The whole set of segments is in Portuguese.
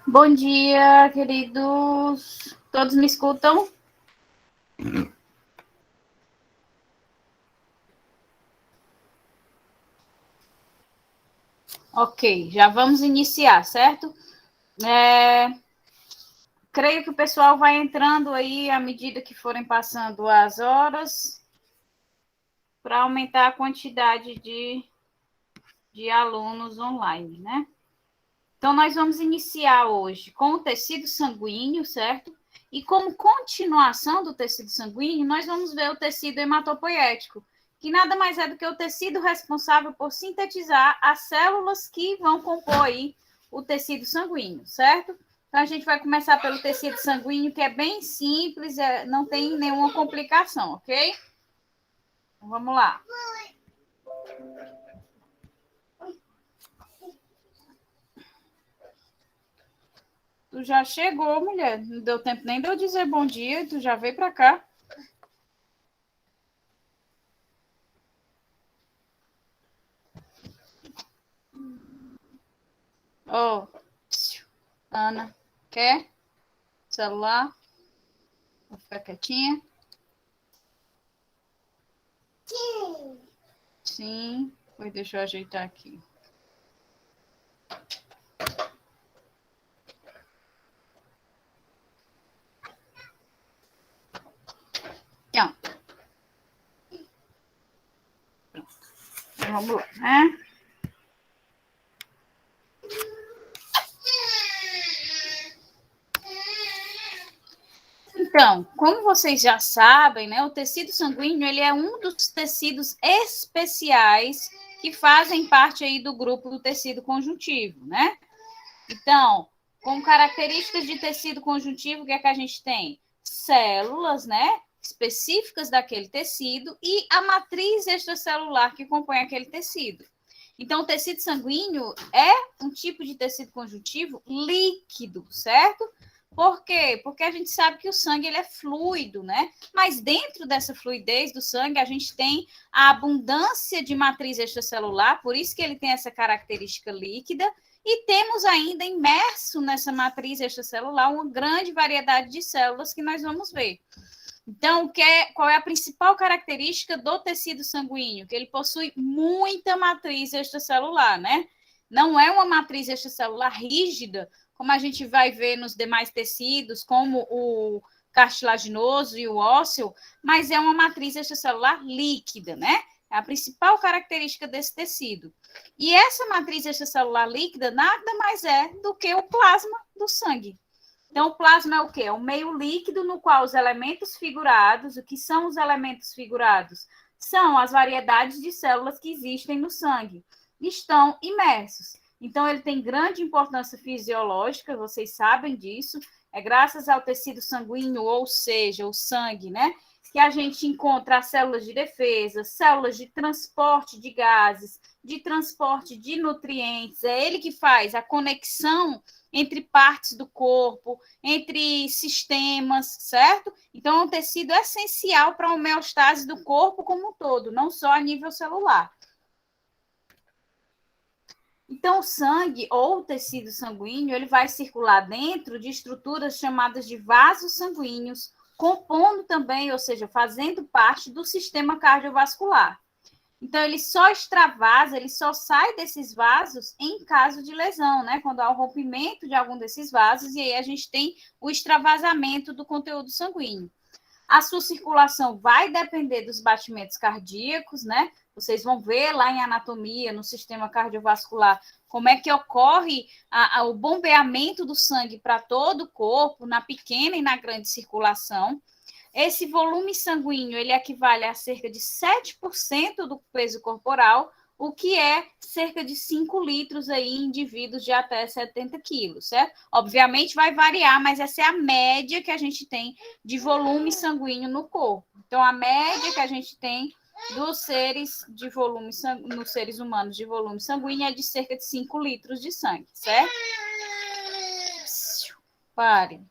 Bom dia, queridos. Todos me escutam? Ok, já vamos iniciar, certo? Creio que o pessoal vai entrando aí à medida que forem passando as horas para aumentar a quantidade de alunos online, né? Então, nós vamos iniciar hoje com o tecido sanguíneo, certo? E como continuação do tecido sanguíneo, nós vamos ver o tecido hematopoético, que nada mais é do que o tecido responsável por sintetizar as células que vão compor aí o tecido sanguíneo, certo? Então, a gente vai começar pelo tecido sanguíneo, que é bem simples, não tem nenhuma complicação, ok? Então, vamos lá. Tu já chegou, mulher. Não deu tempo nem de eu dizer bom dia, tu já veio para cá. Oh, Ana, quer? Celular? Vou ficar quietinha? Sim. Sim. Pois deixa eu ajeitar aqui. Então, pronto. Então, vamos lá, né? Então, como vocês já sabem, né, o tecido sanguíneo ele é um dos tecidos especiais que fazem parte aí do grupo do tecido conjuntivo, né? Então, com características de tecido conjuntivo, o que é que a gente tem? Células, né? Específicas daquele tecido e a matriz extracelular que compõe aquele tecido. Então, o tecido sanguíneo é um tipo de tecido conjuntivo líquido, certo? Por quê? Porque a gente sabe que o sangue ele é fluido, né? Mas dentro dessa fluidez do sangue, a gente tem a abundância de matriz extracelular, por isso que ele tem essa característica líquida, e temos ainda imerso nessa matriz extracelular uma grande variedade de células que nós vamos ver. Então, qual é a principal característica do tecido sanguíneo? Que ele possui muita matriz extracelular, né? Não é uma matriz extracelular rígida, como a gente vai ver nos demais tecidos, como o cartilaginoso e o ósseo, mas é uma matriz extracelular líquida, né? É a principal característica desse tecido. E essa matriz extracelular líquida nada mais é do que o plasma do sangue. Então, o plasma é o quê? É um meio líquido no qual os elementos figurados, o que são os elementos figurados? São as variedades de células que existem no sangue, estão imersos. Então, ele tem grande importância fisiológica, vocês sabem disso, é graças ao tecido sanguíneo, ou seja, o sangue, né? Que a gente encontra as células de defesa, células de transporte de gases, de transporte de nutrientes, é ele que faz a conexão entre partes do corpo, entre sistemas, certo? Então, é um tecido essencial para a homeostase do corpo como um todo, não só a nível celular. Então, o sangue ou o tecido sanguíneo, ele vai circular dentro de estruturas chamadas de vasos sanguíneos, compondo também, ou seja, fazendo parte do sistema cardiovascular. Então, ele só extravasa, ele só sai desses vasos em caso de lesão, né? Quando há o rompimento de algum desses vasos, e aí a gente tem o extravasamento do conteúdo sanguíneo. A sua circulação vai depender dos batimentos cardíacos, né? Vocês vão ver lá em anatomia, no sistema cardiovascular, como é que ocorre o bombeamento do sangue para todo o corpo, na pequena e na grande circulação. Esse volume sanguíneo ele equivale a cerca de 7% do peso corporal, o que é cerca de 5 litros aí em indivíduos de até 70 quilos, certo? Obviamente vai variar, mas essa é a média que a gente tem de volume sanguíneo no corpo. Então, a média que a gente tem dos seres de volume nos seres humanos de volume sanguíneo é de cerca de 5 litros de sangue, certo? Pare.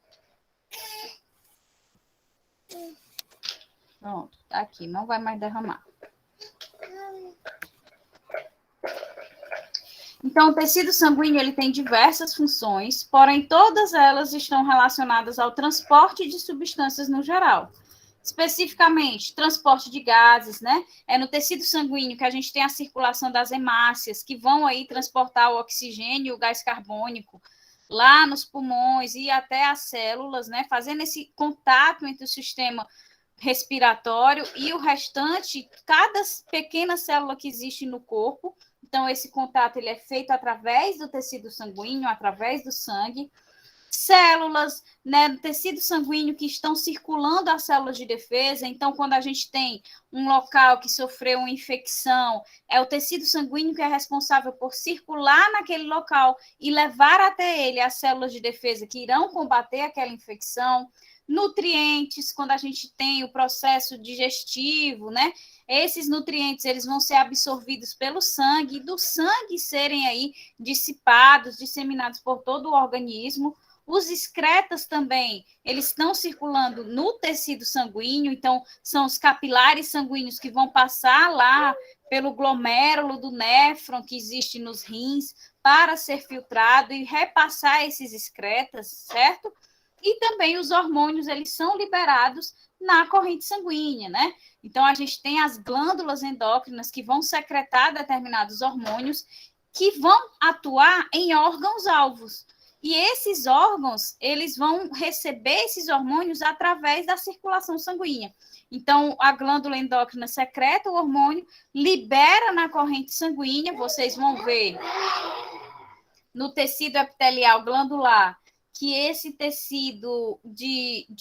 Pronto, tá aqui, não vai mais derramar. Então, o tecido sanguíneo ele tem diversas funções, porém todas elas estão relacionadas ao transporte de substâncias no geral. Especificamente, transporte de gases, né? É no tecido sanguíneo que a gente tem a circulação das hemácias, que vão aí transportar o oxigênio e o gás carbônico lá nos pulmões e até as células, né? Fazendo esse contato entre o sistema respiratório e o restante, cada pequena célula que existe no corpo. Então, esse contato ele é feito através do tecido sanguíneo, através do sangue. Células, né, do tecido sanguíneo que estão circulando as células de defesa. Então, quando a gente tem um local que sofreu uma infecção, é o tecido sanguíneo que é responsável por circular naquele local e levar até ele as células de defesa que irão combater aquela infecção. Nutrientes, quando a gente tem o processo digestivo, né? Esses nutrientes eles vão ser absorvidos pelo sangue, e do sangue serem aí dissipados, disseminados por todo o organismo. Os excretas também, eles estão circulando no tecido sanguíneo, então são os capilares sanguíneos que vão passar lá pelo glomérulo do néfron que existe nos rins para ser filtrado e repassar esses excretas, certo? E também os hormônios, eles são liberados na corrente sanguínea, né? Então, a gente tem as glândulas endócrinas que vão secretar determinados hormônios que vão atuar em órgãos-alvos. E esses órgãos, eles vão receber esses hormônios através da circulação sanguínea. Então, a glândula endócrina secreta o hormônio, libera na corrente sanguínea, vocês vão ver no tecido epitelial glandular, que esse tecido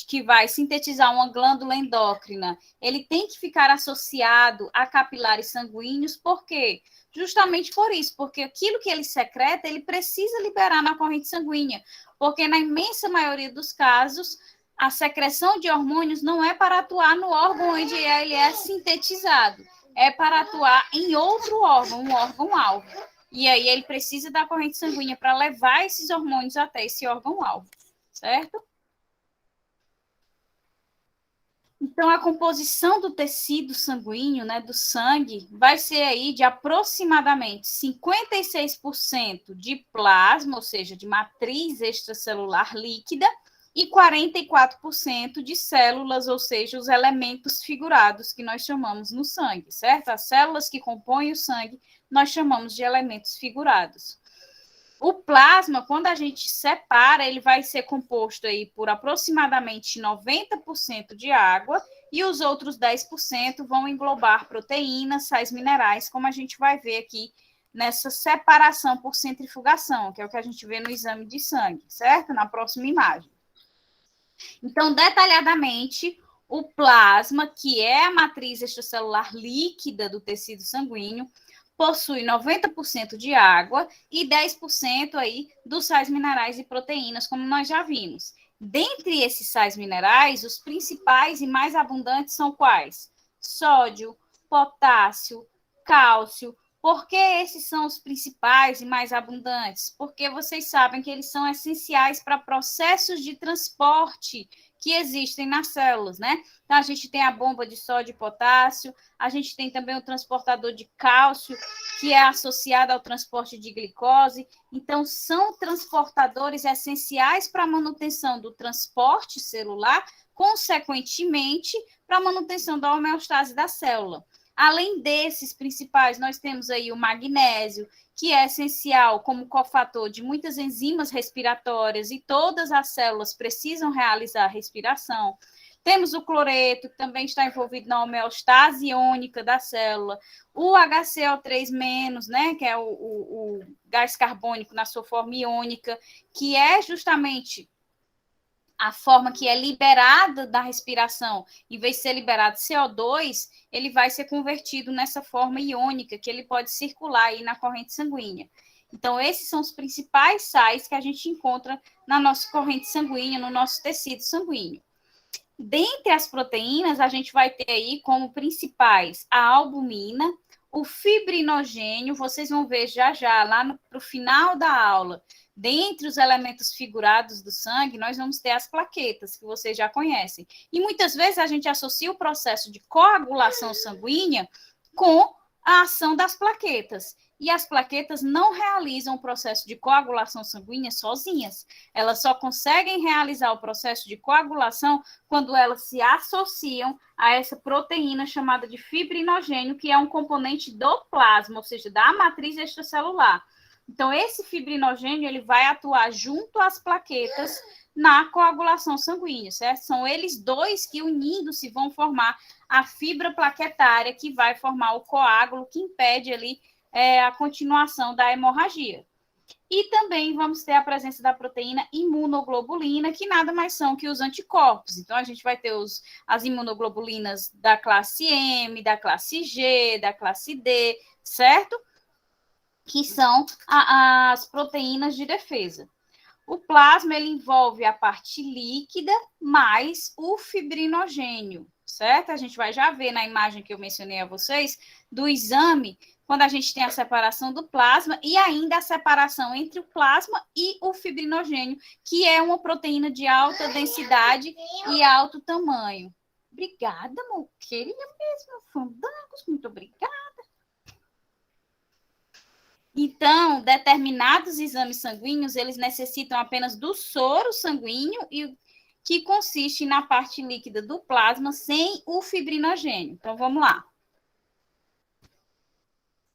que vai sintetizar uma glândula endócrina, ele tem que ficar associado a capilares sanguíneos, por quê? Justamente por isso, porque aquilo que ele secreta, ele precisa liberar na corrente sanguínea, porque na imensa maioria dos casos, a secreção de hormônios não é para atuar no órgão onde ele é sintetizado, é para atuar em outro órgão, um órgão-alvo. E aí ele precisa da corrente sanguínea para levar esses hormônios até esse órgão-alvo, certo? Então, a composição do tecido sanguíneo, né, do sangue, vai ser aí de aproximadamente 56% de plasma, ou seja, de matriz extracelular líquida, e 44% de células, ou seja, os elementos figurados que nós chamamos no sangue, certo? As células que compõem o sangue, nós chamamos de elementos figurados. O plasma, quando a gente separa, ele vai ser composto aí por aproximadamente 90% de água e os outros 10% vão englobar proteínas, sais minerais, como a gente vai ver aqui nessa separação por centrifugação, que é o que a gente vê no exame de sangue, certo? Na próxima imagem. Então, detalhadamente, o plasma, que é a matriz extracelular líquida do tecido sanguíneo, possui 90% de água e 10% aí dos sais minerais e proteínas, como nós já vimos. Dentre esses sais minerais, os principais e mais abundantes são quais? Sódio, potássio, cálcio. Por que esses são os principais e mais abundantes? Porque vocês sabem que eles são essenciais para processos de transporte que existem nas células, né? Então, a gente tem a bomba de sódio e potássio, a gente tem também o transportador de cálcio, que é associado ao transporte de glicose. Então, são transportadores essenciais para a manutenção do transporte celular, consequentemente, para a manutenção da homeostase da célula. Além desses principais, nós temos aí o magnésio, que é essencial como cofator de muitas enzimas respiratórias e todas as células precisam realizar a respiração. Temos o cloreto, que também está envolvido na homeostase iônica da célula. O HCO3-, né, que é o gás carbônico na sua forma iônica, que é justamente a forma que é liberada da respiração, em vez de ser liberado CO2, ele vai ser convertido nessa forma iônica, que ele pode circular aí na corrente sanguínea. Então, esses são os principais sais que a gente encontra na nossa corrente sanguínea, no nosso tecido sanguíneo. Dentre as proteínas, a gente vai ter aí como principais a albumina, o fibrinogênio, vocês vão ver já lá no final da aula. Dentre os elementos figurados do sangue, nós vamos ter as plaquetas, que vocês já conhecem. E muitas vezes a gente associa o processo de coagulação sanguínea com a ação das plaquetas. e as plaquetas não realizam o processo de coagulação sanguínea sozinhas. Elas só conseguem realizar o processo de coagulação quando elas se associam a essa proteína chamada de fibrinogênio, que é um componente do plasma, ou seja, da matriz extracelular. Então, esse fibrinogênio ele vai atuar junto às plaquetas na coagulação sanguínea, certo? São eles dois que, unindo-se, vão formar a fibra plaquetária, que vai formar o coágulo que impede ali a continuação da hemorragia. E também vamos ter a presença da proteína imunoglobulina, que nada mais são que os anticorpos. Então, a gente vai ter as imunoglobulinas da classe M, da classe G, da classe D, certo? Que são as proteínas de defesa. O plasma, ele envolve a parte líquida mais o fibrinogênio, certo? A gente vai já ver na imagem que eu mencionei a vocês, do exame, quando a gente tem a separação do plasma e ainda a separação entre o plasma e o fibrinogênio, que é uma proteína de alta densidade e alto tamanho. Obrigada, amor. Queria mesmo. Fandangos, muito obrigada. Então, determinados exames sanguíneos, eles necessitam apenas do soro sanguíneo, e que consiste na parte líquida do plasma sem o fibrinogênio. Então, vamos lá.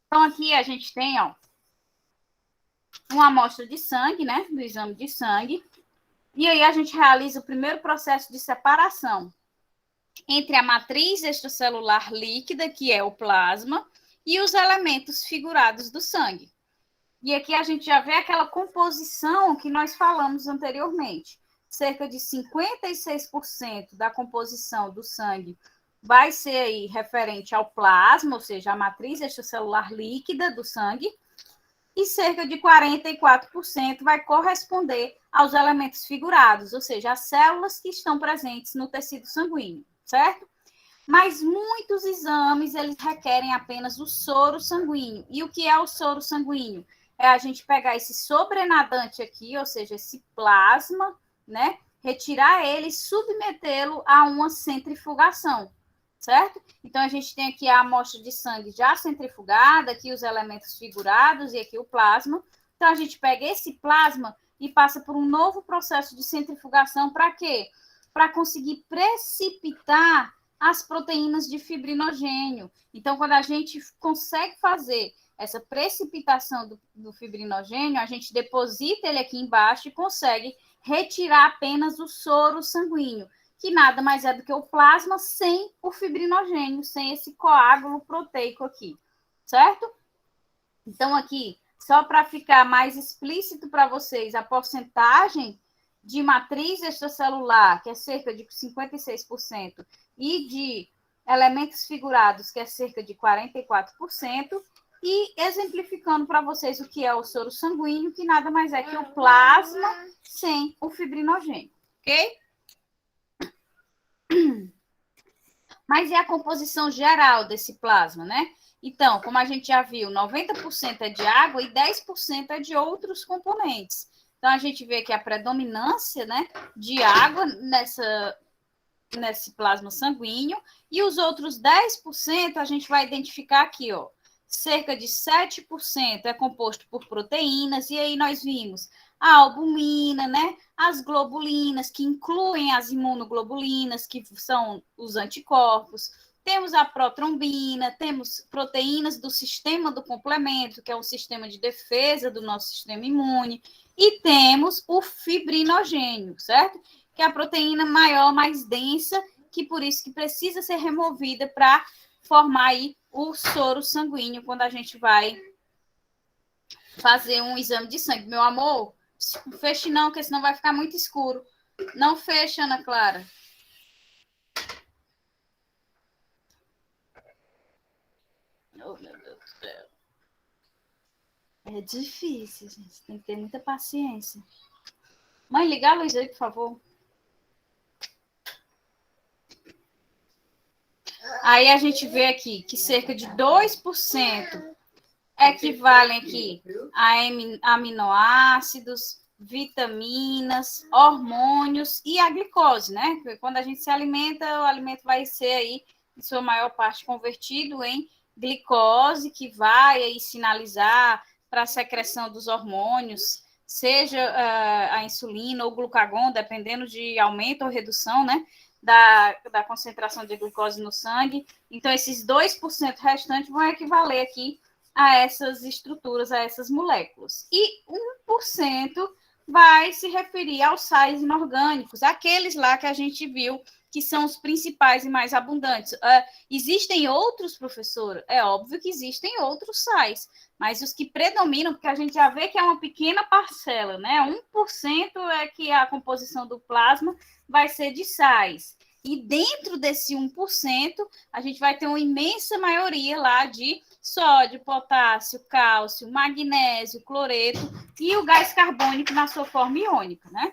Então, aqui a gente tem, ó, uma amostra de sangue, né, do exame de sangue, e aí a gente realiza o primeiro processo de separação entre a matriz extracelular líquida, que é o plasma, e os elementos figurados do sangue. E aqui a gente já vê aquela composição que nós falamos anteriormente. Cerca de 56% da composição do sangue vai ser aí referente ao plasma, ou seja, a matriz extracelular líquida do sangue, e cerca de 44% vai corresponder aos elementos figurados, ou seja, as células que estão presentes no tecido sanguíneo, certo? Mas muitos exames, eles requerem apenas o soro sanguíneo. E o que é o soro sanguíneo? É a gente pegar esse sobrenadante aqui, ou seja, esse plasma, né? Retirar ele e submetê-lo a uma centrifugação, certo? Então, a gente tem aqui a amostra de sangue já centrifugada, aqui os elementos figurados e aqui o plasma. Então, a gente pega esse plasma e passa por um novo processo de centrifugação. Para quê? Para conseguir precipitar as proteínas de fibrinogênio. Então, quando a gente consegue fazer essa precipitação do fibrinogênio, a gente deposita ele aqui embaixo e consegue retirar apenas o soro sanguíneo, que nada mais é do que o plasma sem o fibrinogênio, sem esse coágulo proteico aqui, certo? Então, aqui, só para ficar mais explícito para vocês, a porcentagem de matriz extracelular, que é cerca de 56%, e de elementos figurados, que é cerca de 44%, e exemplificando para vocês o que é o soro sanguíneo, que nada mais é que o plasma sem o fibrinogênio, ok? Mas e a composição geral desse plasma, né? Então, como a gente já viu, 90% é de água e 10% é de outros componentes. Então, a gente vê que a predominância, né, de água nesse plasma sanguíneo, e os outros 10% a gente vai identificar aqui, ó. Cerca de 7% é composto por proteínas, e aí nós vimos a albumina, né? As globulinas, que incluem as imunoglobulinas, que são os anticorpos. Temos a protrombina, temos proteínas do sistema do complemento, que é um sistema de defesa do nosso sistema imune, e temos o fibrinogênio, certo? Que é a proteína maior, mais densa, que por isso que precisa ser removida para formar aí o soro sanguíneo quando a gente vai fazer um exame de sangue. Meu amor, não feche não, porque senão vai ficar muito escuro. Não fecha, Ana Clara. Oh, meu Deus do céu. É difícil, gente. Tem que ter muita paciência. Mãe, liga a luz aí, por favor. Aí a gente vê aqui que cerca de 2% equivalem aqui a aminoácidos, vitaminas, hormônios e a glicose, né? Porque quando a gente se alimenta, o alimento vai ser aí, em sua maior parte, convertido em glicose, que vai aí sinalizar para a secreção dos hormônios, seja a insulina ou glucagon, dependendo de aumento ou redução, né, da concentração de glicose no sangue. Então, esses 2% restantes vão equivaler aqui a essas estruturas, a essas moléculas. E 1% vai se referir aos sais inorgânicos, aqueles lá que a gente viu que são os principais e mais abundantes. Existem outros, professor? É óbvio que existem outros sais, mas os que predominam, porque a gente já vê que é uma pequena parcela, né? 1% é que a composição do plasma vai ser de sais. E dentro desse 1%, a gente vai ter uma imensa maioria lá de sódio, potássio, cálcio, magnésio, cloreto e o gás carbônico na sua forma iônica, né?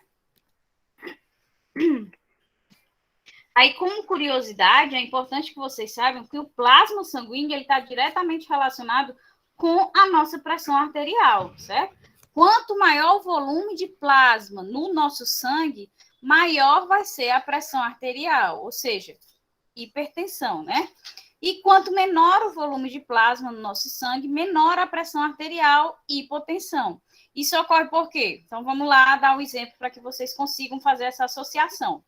Aí, como curiosidade, é importante que vocês saibam que o plasma sanguíneo está diretamente relacionado com a nossa pressão arterial, certo? Quanto maior o volume de plasma no nosso sangue, maior vai ser a pressão arterial, ou seja, hipertensão, né? E quanto menor o volume de plasma no nosso sangue, menor a pressão arterial e hipotensão. Isso ocorre por quê? Então, vamos lá dar um exemplo para que vocês consigam fazer essa associação.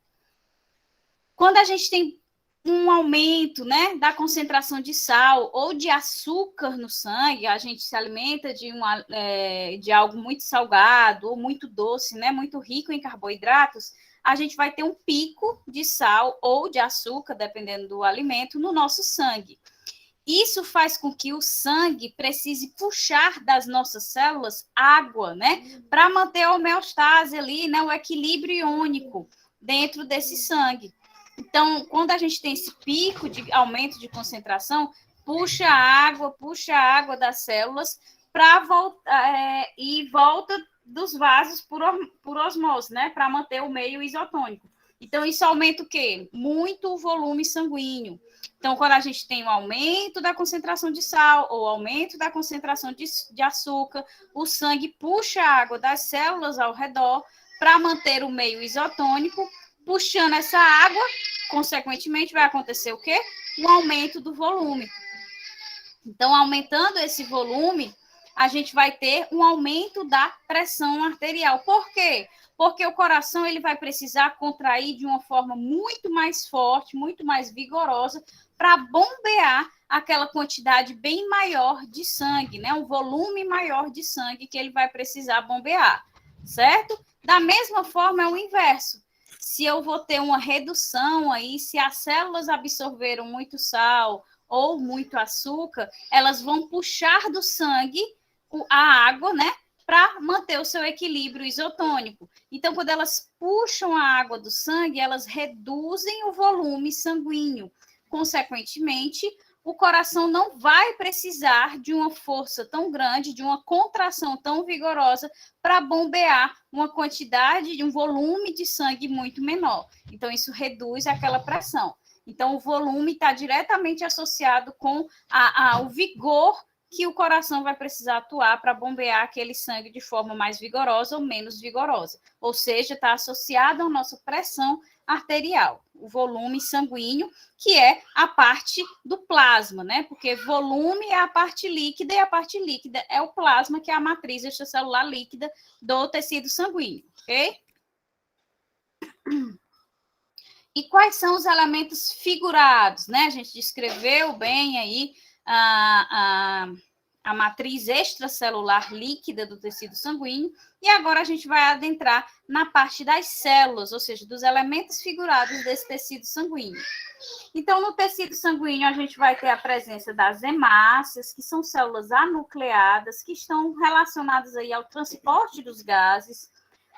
Quando a gente tem um aumento, né, da concentração de sal ou de açúcar no sangue, a gente se alimenta de algo muito salgado ou muito doce, né, muito rico em carboidratos, a gente vai ter um pico de sal ou de açúcar, dependendo do alimento, no nosso sangue. Isso faz com que o sangue precise puxar das nossas células água, né, para manter a homeostase ali, né, o equilíbrio iônico dentro desse sangue. Então, quando a gente tem esse pico de aumento de concentração, puxa a água das células para voltar e volta dos vasos por osmose, né? Para manter o meio isotônico. Então, isso aumenta o quê? Muito o volume sanguíneo. Então, quando a gente tem um aumento da concentração de sal ou aumento da concentração de açúcar, o sangue puxa a água das células ao redor para manter o meio isotônico. Puxando essa água, consequentemente, vai acontecer o quê? Um aumento do volume. Então, aumentando esse volume, a gente vai ter um aumento da pressão arterial. Por quê? Porque o coração ele vai precisar contrair de uma forma muito mais forte, muito mais vigorosa, para bombear aquela quantidade bem maior de sangue, né? Um volume maior de sangue que ele vai precisar bombear, certo? Da mesma forma, é o inverso. Se eu vou ter uma redução aí, se as células absorveram muito sal ou muito açúcar, elas vão puxar do sangue a água, né, para manter o seu equilíbrio isotônico. Então, quando elas puxam a água do sangue, elas reduzem o volume sanguíneo. Consequentemente, o coração não vai precisar de uma força tão grande, de uma contração tão vigorosa para bombear uma quantidade, de um volume de sangue muito menor. Então, isso reduz aquela pressão. Então, o volume está diretamente associado com o vigor que o coração vai precisar atuar para bombear aquele sangue de forma mais vigorosa ou menos vigorosa. Ou seja, está associado à nossa pressão arterial, o volume sanguíneo, que é a parte do plasma, né? Porque volume é a parte líquida e a parte líquida é o plasma, que é a matriz extracelular líquida do tecido sanguíneo, ok? E quais são os elementos figurados, né? A gente descreveu bem aí a matriz extracelular líquida do tecido sanguíneo, e agora a gente vai adentrar na parte das células, ou seja, dos elementos figurados desse tecido sanguíneo. Então, no tecido sanguíneo, a gente vai ter a presença das hemácias, que são células anucleadas, que estão relacionadas aí ao transporte dos gases.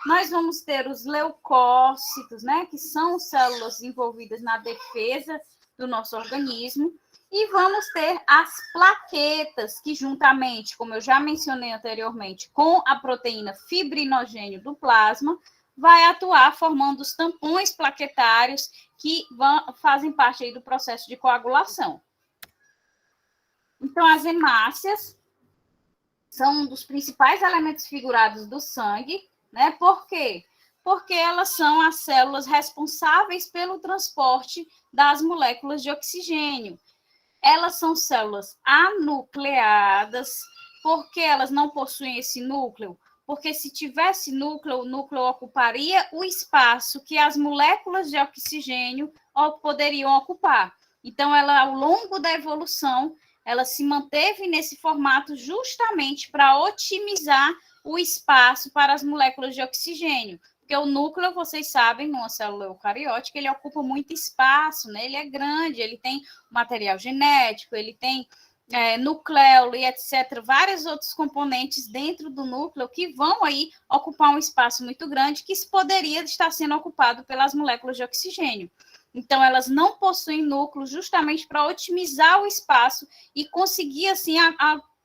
Nós vamos ter os leucócitos, né, que são células envolvidas na defesa do nosso organismo. E vamos ter as plaquetas, que juntamente, como eu já mencionei anteriormente, com a proteína fibrinogênio do plasma, vai atuar formando os tampões plaquetários que fazem parte aí do processo de coagulação. Então, as hemácias são um dos principais elementos figurados do sangue, né? Por quê? Porque elas são as células responsáveis pelo transporte das moléculas de oxigênio. Elas são células anucleadas. Por que elas não possuem esse núcleo? Porque se tivesse núcleo, o núcleo ocuparia o espaço que as moléculas de oxigênio poderiam ocupar. Então, ela, ao longo da evolução, ela se manteve nesse formato justamente para otimizar o espaço para as moléculas de oxigênio. Porque o núcleo, vocês sabem, numa célula eucariótica, ele ocupa muito espaço, né? Ele é grande, ele tem material genético, ele tem nucleolo e etc., vários outros componentes dentro do núcleo que vão aí ocupar um espaço muito grande que poderia estar sendo ocupado pelas moléculas de oxigênio. Então, elas não possuem núcleo justamente para otimizar o espaço e conseguir, assim,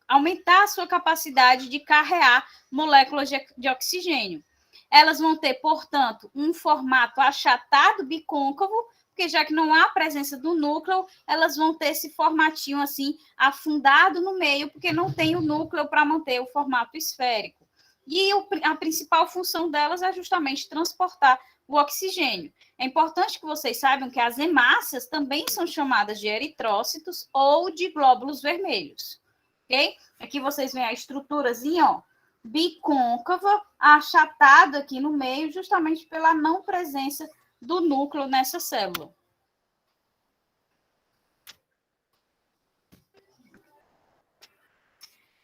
aumentar a sua capacidade de carregar moléculas de oxigênio. Elas vão ter, portanto, um formato achatado bicôncavo, porque já que não há presença do núcleo, elas vão ter esse formatinho assim, afundado no meio, porque não tem o núcleo para manter o formato esférico. E a principal função delas é justamente transportar o oxigênio. É importante que vocês saibam que as hemácias também são chamadas de eritrócitos ou de glóbulos vermelhos, ok? Aqui vocês veem a estruturazinha, ó, bicôncava, achatado aqui no meio, justamente pela não presença do núcleo nessa célula.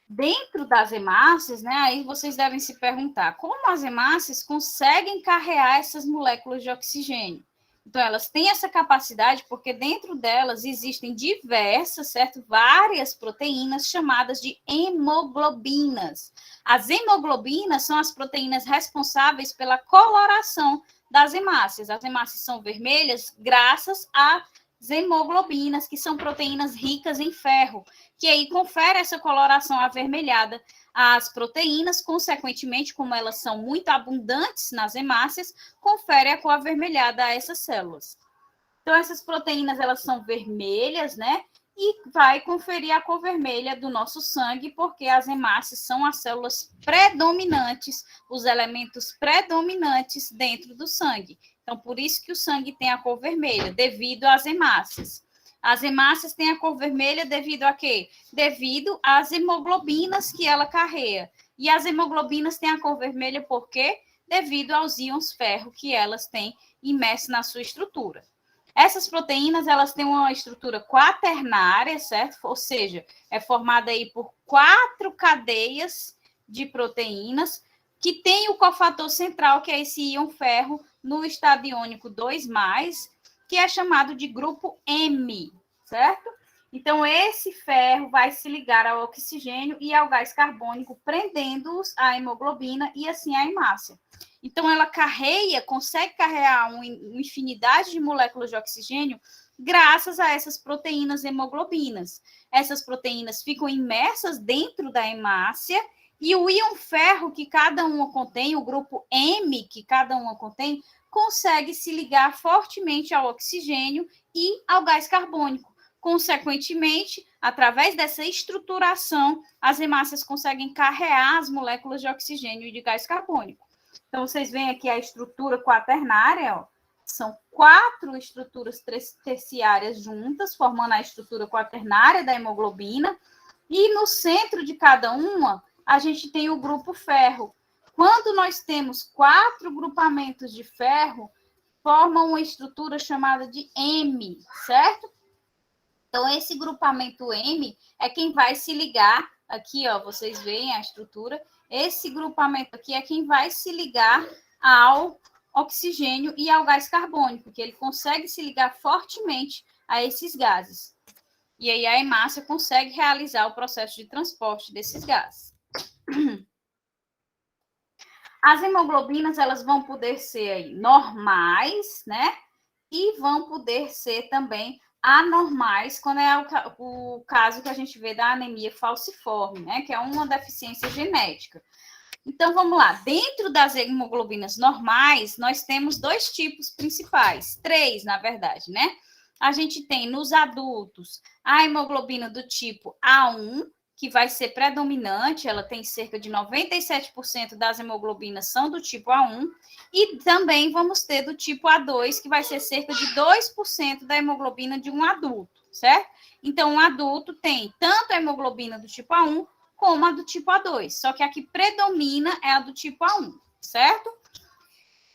Dentro das hemácias, né, aí vocês devem se perguntar, como as hemácias conseguem carregar essas moléculas de oxigênio? Então, elas têm essa capacidade porque dentro delas existem diversas, certo? Várias proteínas chamadas de hemoglobinas. As hemoglobinas são as proteínas responsáveis pela coloração das hemácias. As hemácias são vermelhas graças às hemoglobinas, que são proteínas ricas em ferro, que aí confere essa coloração avermelhada às proteínas, consequentemente, como elas são muito abundantes nas hemácias, confere a cor avermelhada a essas células. Então, essas proteínas, elas são vermelhas, né? E vai conferir a cor vermelha do nosso sangue, porque as hemácias são as células predominantes, os elementos predominantes dentro do sangue. Então, por isso que o sangue tem a cor vermelha, devido às hemácias. As hemácias têm a cor vermelha devido a quê? Devido às hemoglobinas que ela carrega. E as hemoglobinas têm a cor vermelha por quê? Devido aos íons ferro que elas têm imerso na sua estrutura. Essas proteínas, elas têm uma estrutura quaternária, certo? Ou seja, é formada aí por 4 cadeias de proteínas que tem o cofator central, que é esse íon ferro, no estado iônico 2+, que é chamado de grupo M, certo? Então, esse ferro vai se ligar ao oxigênio e ao gás carbônico, prendendo-os à hemoglobina e assim à hemácia. Então, ela consegue carregar uma infinidade de moléculas de oxigênio graças a essas proteínas hemoglobinas. Essas proteínas ficam imersas dentro da hemácia e o íon ferro que cada uma contém, o grupo M que cada uma contém, consegue se ligar fortemente ao oxigênio e ao gás carbônico. Consequentemente, através dessa estruturação, as hemácias conseguem carregar as moléculas de oxigênio e de gás carbônico. Então, vocês veem aqui a estrutura quaternária, ó. São 4 estruturas terciárias juntas, formando a estrutura quaternária da hemoglobina. E no centro de cada uma, a gente tem o grupo ferro. Quando nós temos 4 grupamentos de ferro, formam uma estrutura chamada de M, certo? Então, esse grupamento M é quem vai se ligar, aqui, ó, vocês veem a estrutura, esse grupamento aqui é quem vai se ligar ao oxigênio e ao gás carbônico, que ele consegue se ligar fortemente a esses gases. E aí a hemácia consegue realizar o processo de transporte desses gases. As hemoglobinas, elas vão poder ser aí normais, né? E vão poder ser também anormais, quando é o caso que a gente vê da anemia falciforme, né? Que é uma deficiência genética. Então, vamos lá. Dentro das hemoglobinas normais, nós temos 2 tipos principais. 3, na verdade, né? A gente tem nos adultos a hemoglobina do tipo A1, que vai ser predominante, ela tem cerca de 97% das hemoglobinas são do tipo A1, e também vamos ter do tipo A2, que vai ser cerca de 2% da hemoglobina de um adulto, certo? Então, o adulto tem tanto a hemoglobina do tipo A1 como a do tipo A2, só que a que predomina é a do tipo A1, certo?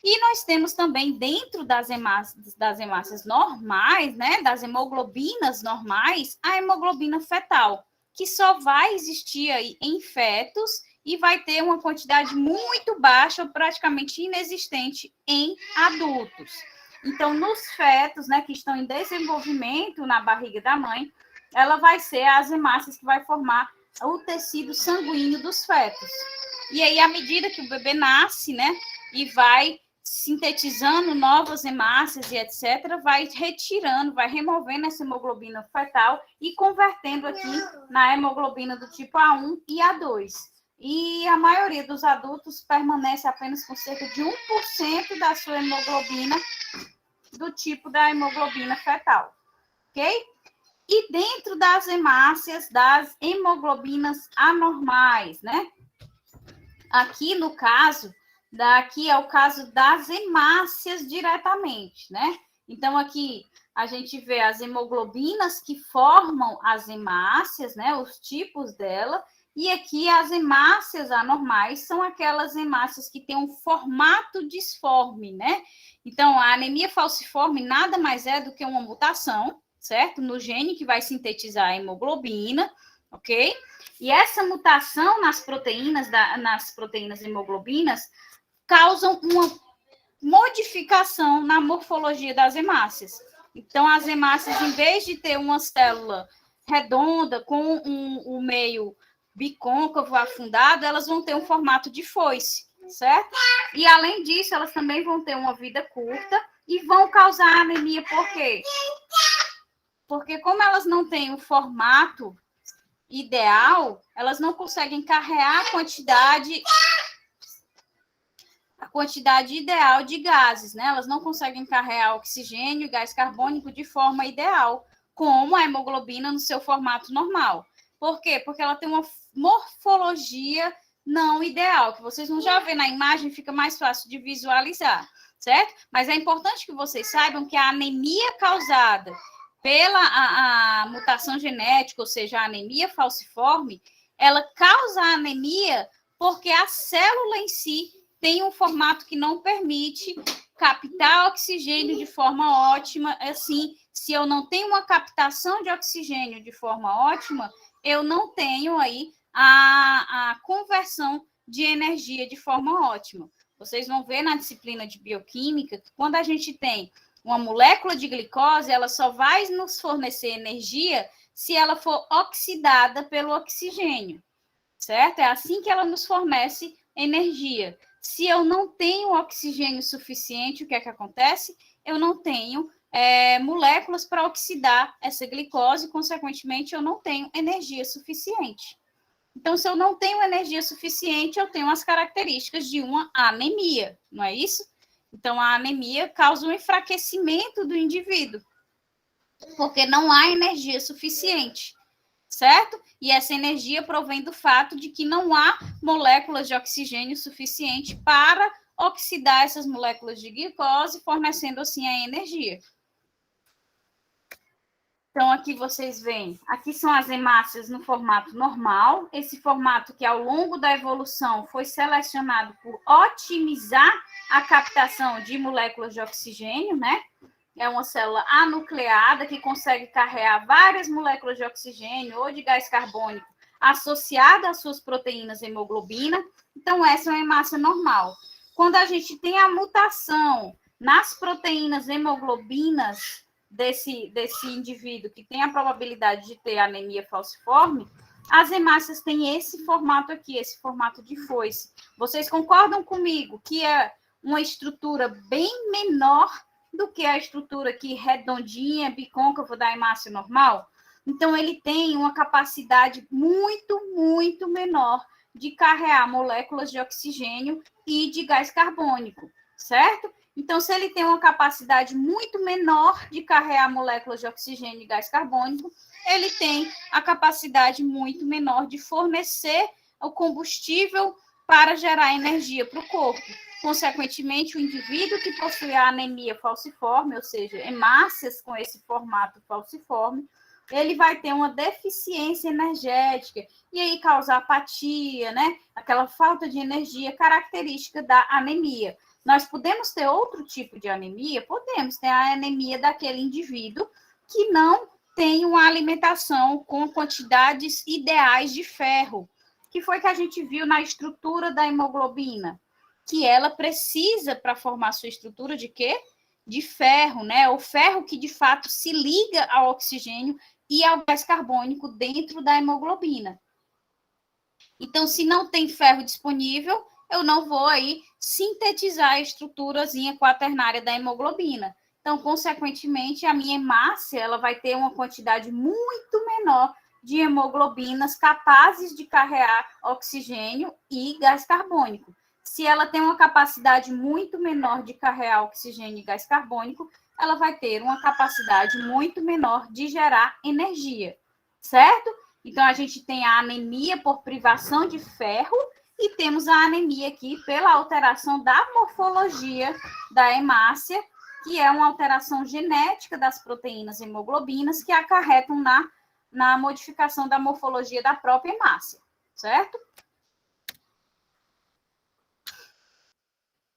E nós temos também, dentro das hemácias normais, né, das hemoglobinas normais, a hemoglobina fetal, que só vai existir aí em fetos e vai ter uma quantidade muito baixa ou praticamente inexistente em adultos. Então, nos fetos, né, que estão em desenvolvimento na barriga da mãe, ela vai ser as hemácias que vai formar o tecido sanguíneo dos fetos. E aí, à medida que o bebê nasce, né, e vai sintetizando novas hemácias e etc., vai retirando, vai removendo essa hemoglobina fetal e convertendo aqui na hemoglobina do tipo A1 e A2. E a maioria dos adultos permanece apenas com cerca de 1% da sua hemoglobina do tipo da hemoglobina fetal, ok? E dentro das hemácias, das hemoglobinas anormais, né? Aqui no caso, daqui é o caso das hemácias diretamente, né? Então, aqui a gente vê as hemoglobinas que formam as hemácias, né? Os tipos dela. E aqui as hemácias anormais são aquelas hemácias que têm um formato disforme, né? Então, a anemia falciforme nada mais é do que uma mutação, certo? No gene que vai sintetizar a hemoglobina, ok? E essa mutação nas proteínas hemoglobinas causam uma modificação na morfologia das hemácias. Então, as hemácias, em vez de ter uma célula redonda com um meio bicôncavo afundado, elas vão ter um formato de foice, certo? E, além disso, elas também vão ter uma vida curta e vão causar anemia. Por quê? Porque, como elas não têm o formato ideal, elas não conseguem carregar a quantidade ideal de gases, né? Elas não conseguem carregar oxigênio e gás carbônico de forma ideal, como a hemoglobina no seu formato normal. Por quê? Porque ela tem uma morfologia não ideal, que vocês vão já ver na imagem, fica mais fácil de visualizar, certo? Mas é importante que vocês saibam que a anemia causada pela a mutação genética, ou seja, a anemia falciforme, ela causa anemia porque a célula em si tem um formato que não permite captar oxigênio de forma ótima. Assim, se eu não tenho uma captação de oxigênio de forma ótima, eu não tenho aí a conversão de energia de forma ótima. Vocês vão ver na disciplina de bioquímica que quando a gente tem uma molécula de glicose, ela só vai nos fornecer energia se ela for oxidada pelo oxigênio, certo? É assim que ela nos fornece energia. Se eu não tenho oxigênio suficiente, o que é que acontece? Eu não tenho moléculas para oxidar essa glicose, consequentemente, eu não tenho energia suficiente. Então, se eu não tenho energia suficiente, eu tenho as características de uma anemia, não é isso? Então, a anemia causa um enfraquecimento do indivíduo, porque não há energia suficiente, certo? E essa energia provém do fato de que não há moléculas de oxigênio suficiente para oxidar essas moléculas de glicose, fornecendo assim a energia. Então, aqui vocês veem, aqui são as hemácias no formato normal, esse formato que ao longo da evolução foi selecionado por otimizar a captação de moléculas de oxigênio, né? É uma célula anucleada que consegue carregar várias moléculas de oxigênio ou de gás carbônico associada às suas proteínas hemoglobina. Então, essa é uma hemácia normal. Quando a gente tem a mutação nas proteínas hemoglobinas desse indivíduo que tem a probabilidade de ter anemia falciforme, as hemácias têm esse formato aqui, esse formato de foice. Vocês concordam comigo que é uma estrutura bem menor do que a estrutura aqui redondinha, bicôncava da hemácia normal? Então, ele tem uma capacidade muito, muito menor de carregar moléculas de oxigênio e de gás carbônico, certo? Então, se ele tem uma capacidade muito menor de carregar moléculas de oxigênio e gás carbônico, ele tem a capacidade muito menor de fornecer o combustível para gerar energia para o corpo. Consequentemente, o indivíduo que possui a anemia falciforme, ou seja, hemácias com esse formato falciforme, ele vai ter uma deficiência energética e aí causar apatia, né? Aquela falta de energia característica da anemia. Nós podemos ter outro tipo de anemia? Podemos ter a anemia daquele indivíduo que não tem uma alimentação com quantidades ideais de ferro, que foi que a gente viu na estrutura da hemoglobina, que ela precisa, para formar sua estrutura, de quê? De ferro, né? O ferro que, de fato, se liga ao oxigênio e ao gás carbônico dentro da hemoglobina. Então, se não tem ferro disponível, eu não vou aí sintetizar a estruturazinha quaternária da hemoglobina. Então, consequentemente, a minha hemácia ela vai ter uma quantidade muito menor de hemoglobinas capazes de carregar oxigênio e gás carbônico. Se ela tem uma capacidade muito menor de carregar oxigênio e gás carbônico, ela vai ter uma capacidade muito menor de gerar energia, certo? Então, a gente tem a anemia por privação de ferro e temos a anemia aqui pela alteração da morfologia da hemácia, que é uma alteração genética das proteínas hemoglobinas que acarretam na modificação da morfologia da própria hemácia, certo?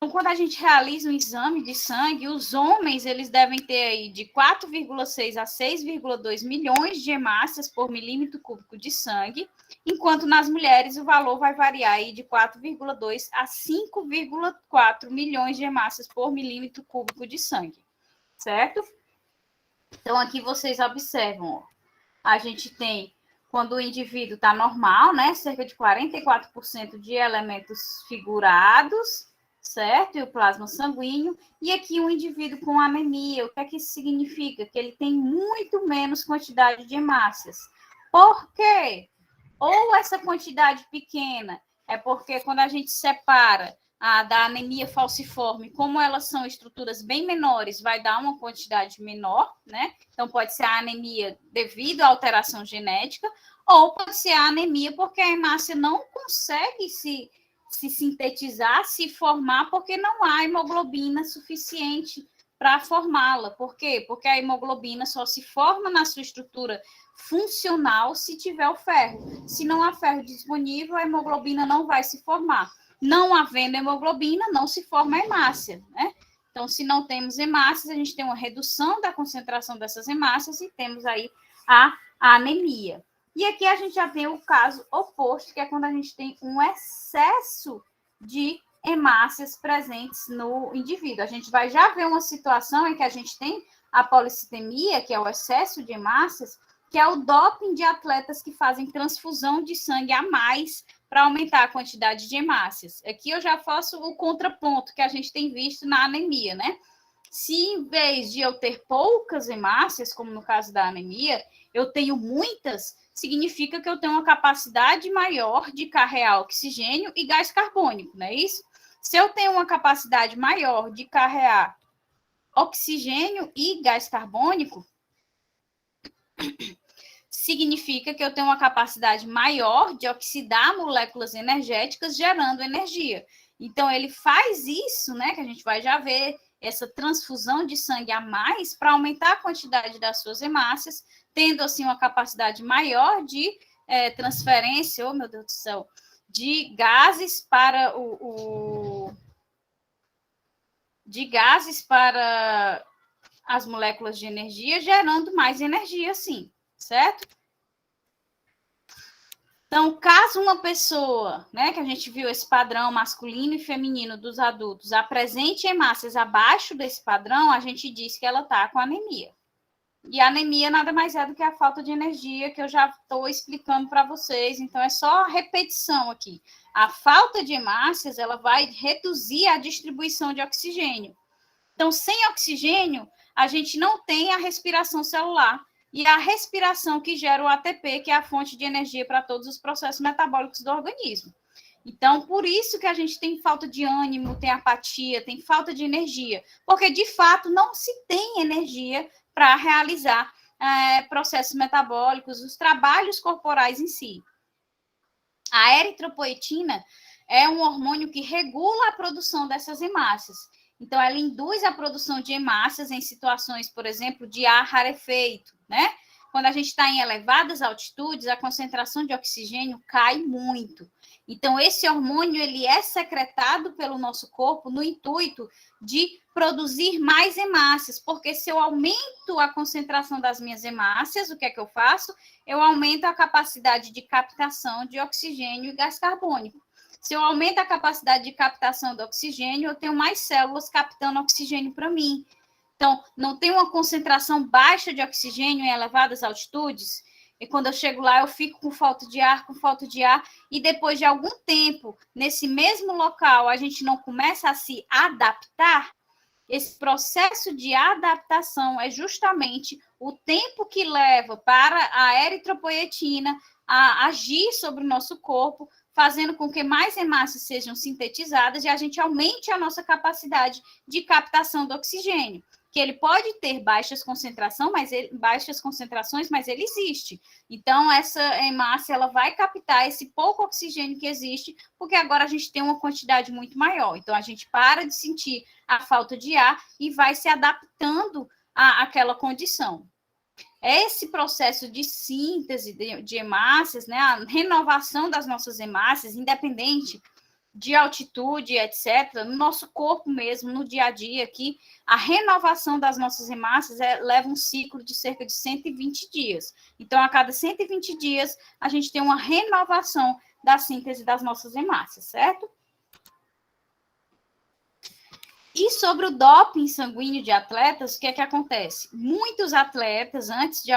Então, quando a gente realiza um exame de sangue, os homens eles devem ter aí de 4,6 a 6,2 milhões de hemácias por milímetro cúbico de sangue, enquanto nas mulheres o valor vai variar aí de 4,2 a 5,4 milhões de hemácias por milímetro cúbico de sangue, certo? Então, aqui vocês observam, ó, a gente tem, quando o indivíduo está normal, né, cerca de 44% de elementos figurados, certo? E o plasma sanguíneo. E aqui um indivíduo com anemia, o que é que isso significa? Que ele tem muito menos quantidade de hemácias. Por quê? Ou essa quantidade pequena é porque quando a gente separa da anemia falciforme, como elas são estruturas bem menores, vai dar uma quantidade menor, né? Então, pode ser a anemia devido à alteração genética, ou pode ser a anemia porque a hemácia não consegue se sintetizar, se formar, porque não há hemoglobina suficiente para formá-la. Por quê? Porque a hemoglobina só se forma na sua estrutura funcional se tiver o ferro. Se não há ferro disponível, a hemoglobina não vai se formar. Não havendo hemoglobina, não se forma a hemácia, né? Então, se não temos hemácias, a gente tem uma redução da concentração dessas hemácias e temos aí a anemia. E aqui a gente já tem o caso oposto, que é quando a gente tem um excesso de hemácias presentes no indivíduo. A gente vai já ver uma situação em que a gente tem a policitemia, que é o excesso de hemácias, que é o doping de atletas que fazem transfusão de sangue a mais para aumentar a quantidade de hemácias. Aqui eu já faço o contraponto que a gente tem visto na anemia, né? Se em vez de eu ter poucas hemácias, como no caso da anemia, eu tenho muitas, significa que eu tenho uma capacidade maior de carregar oxigênio e gás carbônico, não é isso? Se eu tenho uma capacidade maior de carregar oxigênio e gás carbônico, significa que eu tenho uma capacidade maior de oxidar moléculas energéticas, gerando energia. Então, ele faz isso, né, que a gente vai já ver, essa transfusão de sangue a mais para aumentar a quantidade das suas hemácias, tendo, assim, uma capacidade maior de transferência, oh, meu Deus do céu, de gases para de gases para as moléculas de energia, gerando mais energia, sim, certo? Então, caso uma pessoa, né, que a gente viu esse padrão masculino e feminino dos adultos, apresente hemácias abaixo desse padrão, a gente diz que ela está com anemia. E a anemia nada mais é do que a falta de energia que eu já estou explicando para vocês. Então, é só repetição aqui. A falta de hemácias, ela vai reduzir a distribuição de oxigênio. Então, sem oxigênio, a gente não tem a respiração celular. E a respiração que gera o ATP, que é a fonte de energia para todos os processos metabólicos do organismo. Então, por isso que a gente tem falta de ânimo, tem apatia, tem falta de energia, porque de fato não se tem energia para realizar processos metabólicos, os trabalhos corporais em si. A eritropoetina é um hormônio que regula a produção dessas hemácias. Então, ela induz a produção de hemácias em situações, por exemplo, de ar rarefeito, né? quando a gente está em elevadas altitudes, a concentração de oxigênio cai muito. Então, esse hormônio ele é secretado pelo nosso corpo no intuito de produzir mais hemácias, porque se eu aumento a concentração das minhas hemácias, o que é que eu faço? Eu aumento a capacidade de captação de oxigênio e gás carbônico. Se eu aumento a capacidade de captação do oxigênio, eu tenho mais células captando oxigênio para mim. Então, não tem uma concentração baixa de oxigênio em elevadas altitudes, e quando eu chego lá, eu fico com falta de ar, e depois de algum tempo, nesse mesmo local, a gente não começa a se adaptar. Esse processo de adaptação é justamente o tempo que leva para a eritropoetina a agir sobre o nosso corpo, fazendo com que mais hemácias sejam sintetizadas e a gente aumente a nossa capacidade de captação do oxigênio, que ele pode ter baixas concentrações, mas ele existe. Então, essa hemácia ela vai captar esse pouco oxigênio que existe, porque agora a gente tem uma quantidade muito maior. Então, a gente para de sentir a falta de ar e vai se adaptando àquela condição. Esse processo de síntese de hemácias, né, a renovação das nossas hemácias, independente de altitude, etc., no nosso corpo mesmo, no dia a dia aqui, a renovação das nossas hemácias leva um ciclo de cerca de 120 dias. Então, a cada 120 dias, a gente tem uma renovação da síntese das nossas hemácias, certo? E sobre o doping sanguíneo de atletas, o que é que acontece? Muitos atletas, antes de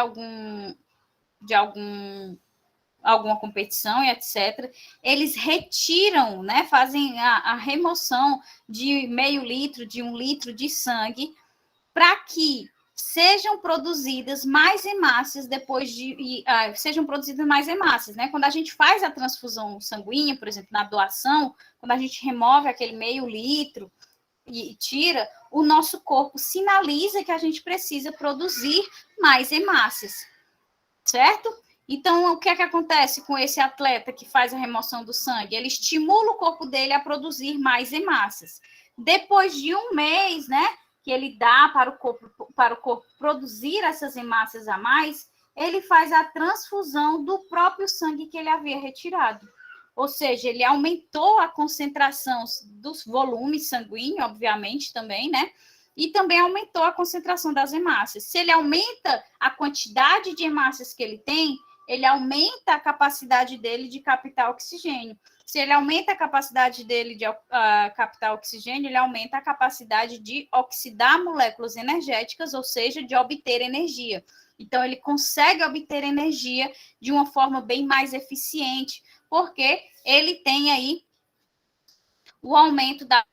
alguma competição e etc., eles retiram, né, fazem a remoção de meio litro, de 1 litro de sangue, para que sejam produzidas mais hemácias sejam produzidas mais hemácias, né? Quando a gente faz a transfusão sanguínea, por exemplo, na doação, quando a gente remove aquele meio litro e tira, o nosso corpo sinaliza que a gente precisa produzir mais hemácias, certo? Então, o que é que acontece com esse atleta que faz a remoção do sangue? Ele estimula o corpo dele a produzir mais hemácias. Depois de 1 mês, né, que ele dá para o corpo produzir essas hemácias a mais, ele faz a transfusão do próprio sangue que ele havia retirado. Ou seja, ele aumentou a concentração dos volumes sanguíneos, obviamente, também, né? E também aumentou a concentração das hemácias. Se ele aumenta a quantidade de hemácias que ele tem, ele aumenta a capacidade dele de captar oxigênio. Se ele aumenta a capacidade dele de captar oxigênio, ele aumenta a capacidade de oxidar moléculas energéticas, ou seja, de obter energia. Então, ele consegue obter energia de uma forma bem mais eficiente, porque ele tem aí o aumento da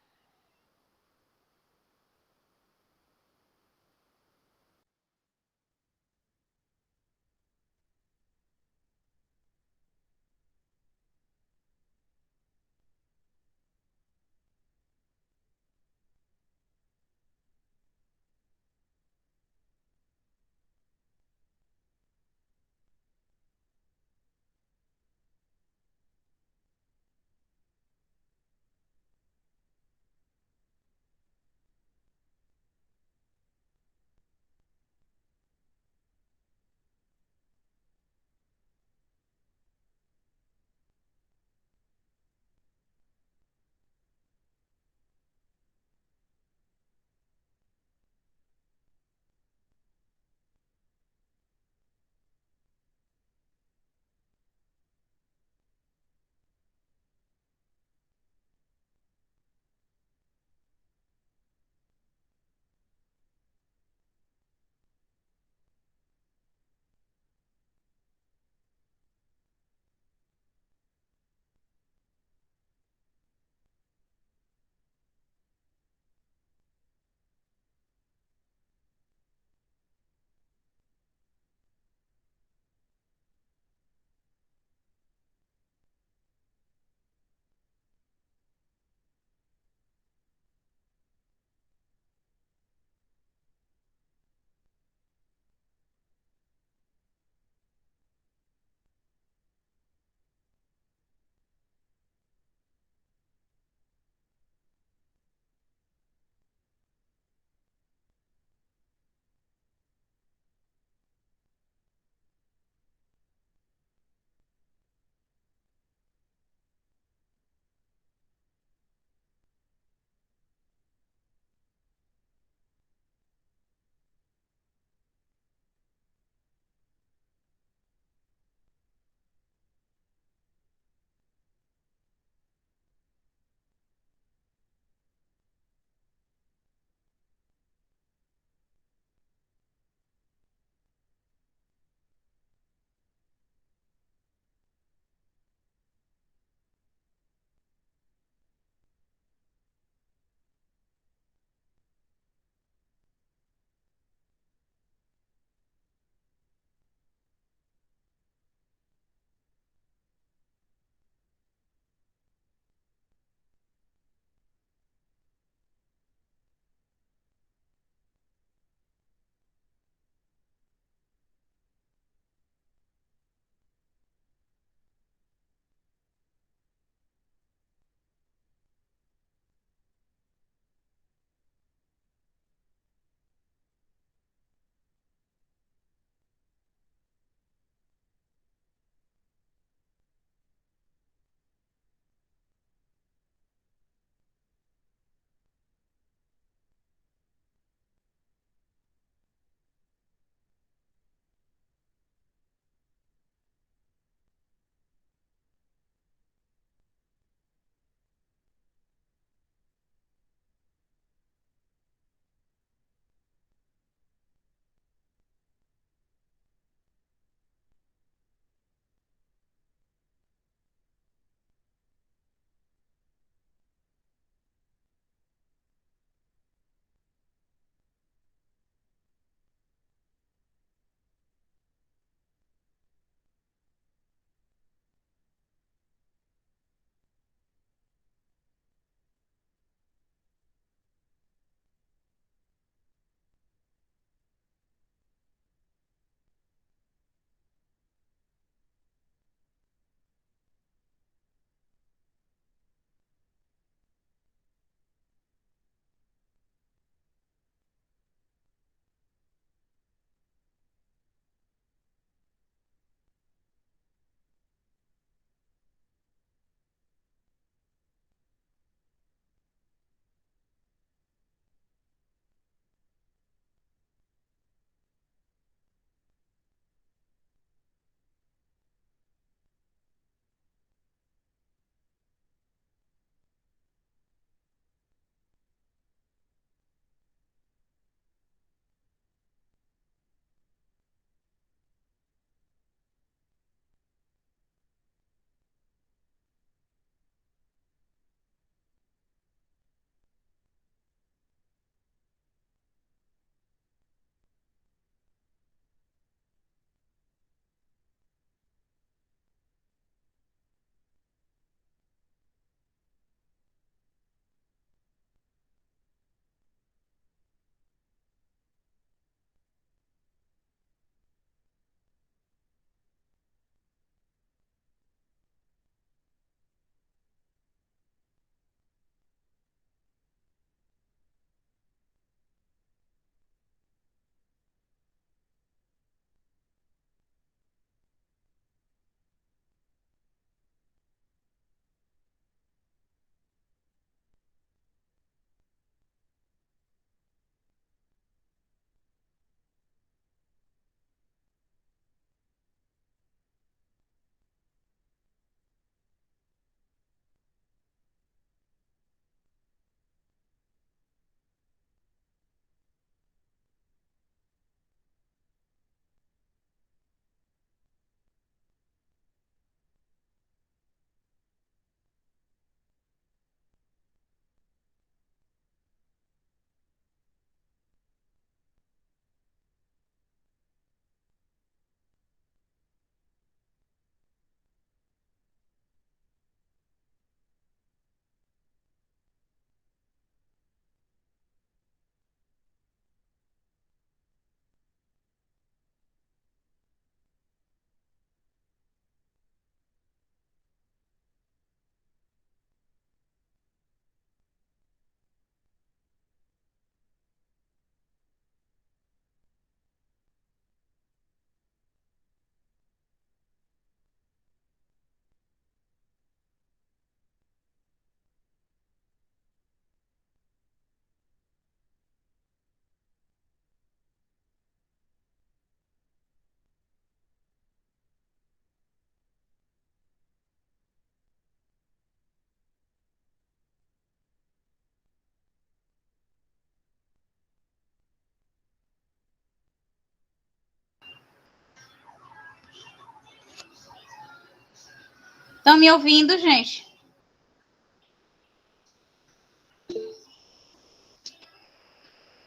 Estão me ouvindo, gente?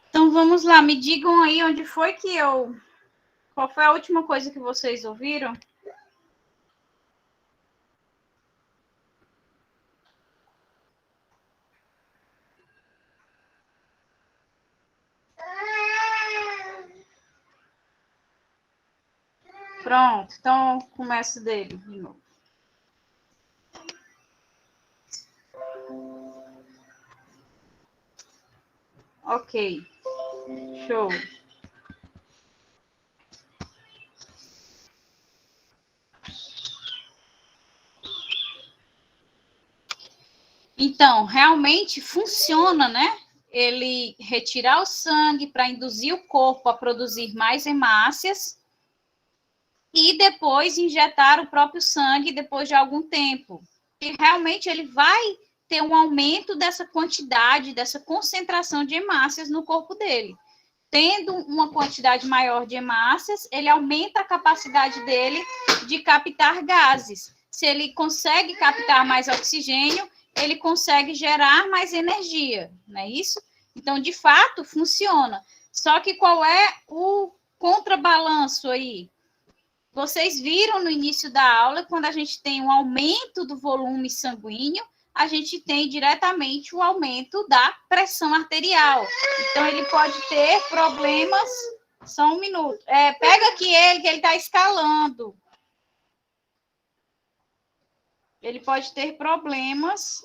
Então, vamos lá. Me digam aí onde foi que eu... Qual foi a última coisa que vocês ouviram? Pronto. Então, começo dele de novo. Ok. Show. Então, realmente funciona, né? Ele retirar o sangue para induzir o corpo a produzir mais hemácias e depois injetar o próprio sangue depois de algum tempo. E realmente ele vai ter um aumento dessa quantidade, dessa concentração de hemácias no corpo dele. Tendo uma quantidade maior de hemácias, ele aumenta a capacidade dele de captar gases. Se ele consegue captar mais oxigênio, ele consegue gerar mais energia, não é isso? Então, de fato, funciona. Só que qual é o contrabalanço aí? Vocês viram no início da aula, quando a gente tem um aumento do volume sanguíneo, a gente tem diretamente o aumento da pressão arterial. Então, ele pode ter problemas... Só um minuto. Pega aqui ele, que ele está escalando. Ele pode ter problemas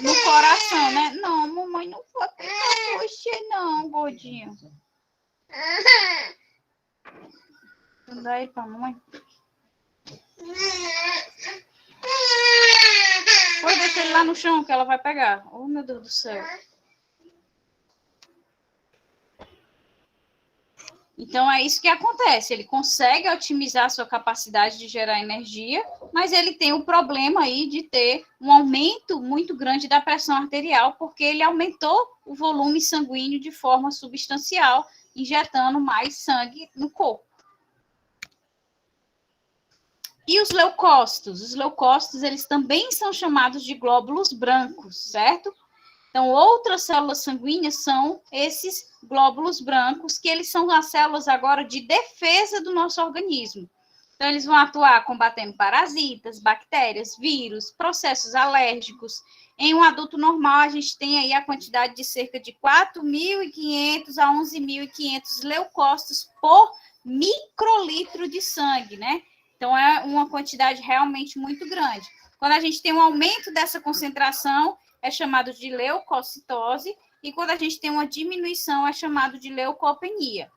no coração, né? Não, mamãe, não foi pra você, não, gordinho. Dá ele pra mamãe. Pode deixar ele lá no chão, que ela vai pegar. Oh, meu Deus do céu. Então, é isso que acontece. Ele consegue otimizar a sua capacidade de gerar energia, mas ele tem o problema aí de ter um aumento muito grande da pressão arterial, porque ele aumentou o volume sanguíneo de forma substancial, injetando mais sangue no corpo. E os leucócitos? Os leucócitos, eles também são chamados de glóbulos brancos, certo? Então, outras células sanguíneas são esses glóbulos brancos, que eles são as células agora de defesa do nosso organismo. Então, eles vão atuar combatendo parasitas, bactérias, vírus, processos alérgicos. Em um adulto normal, a gente tem aí a quantidade de cerca de 4.500 a 11.500 leucócitos por microlitro de sangue, né? Então, é uma quantidade realmente muito grande. Quando a gente tem um aumento dessa concentração, é chamado de leucocitose, e quando a gente tem uma diminuição, é chamado de leucopenia.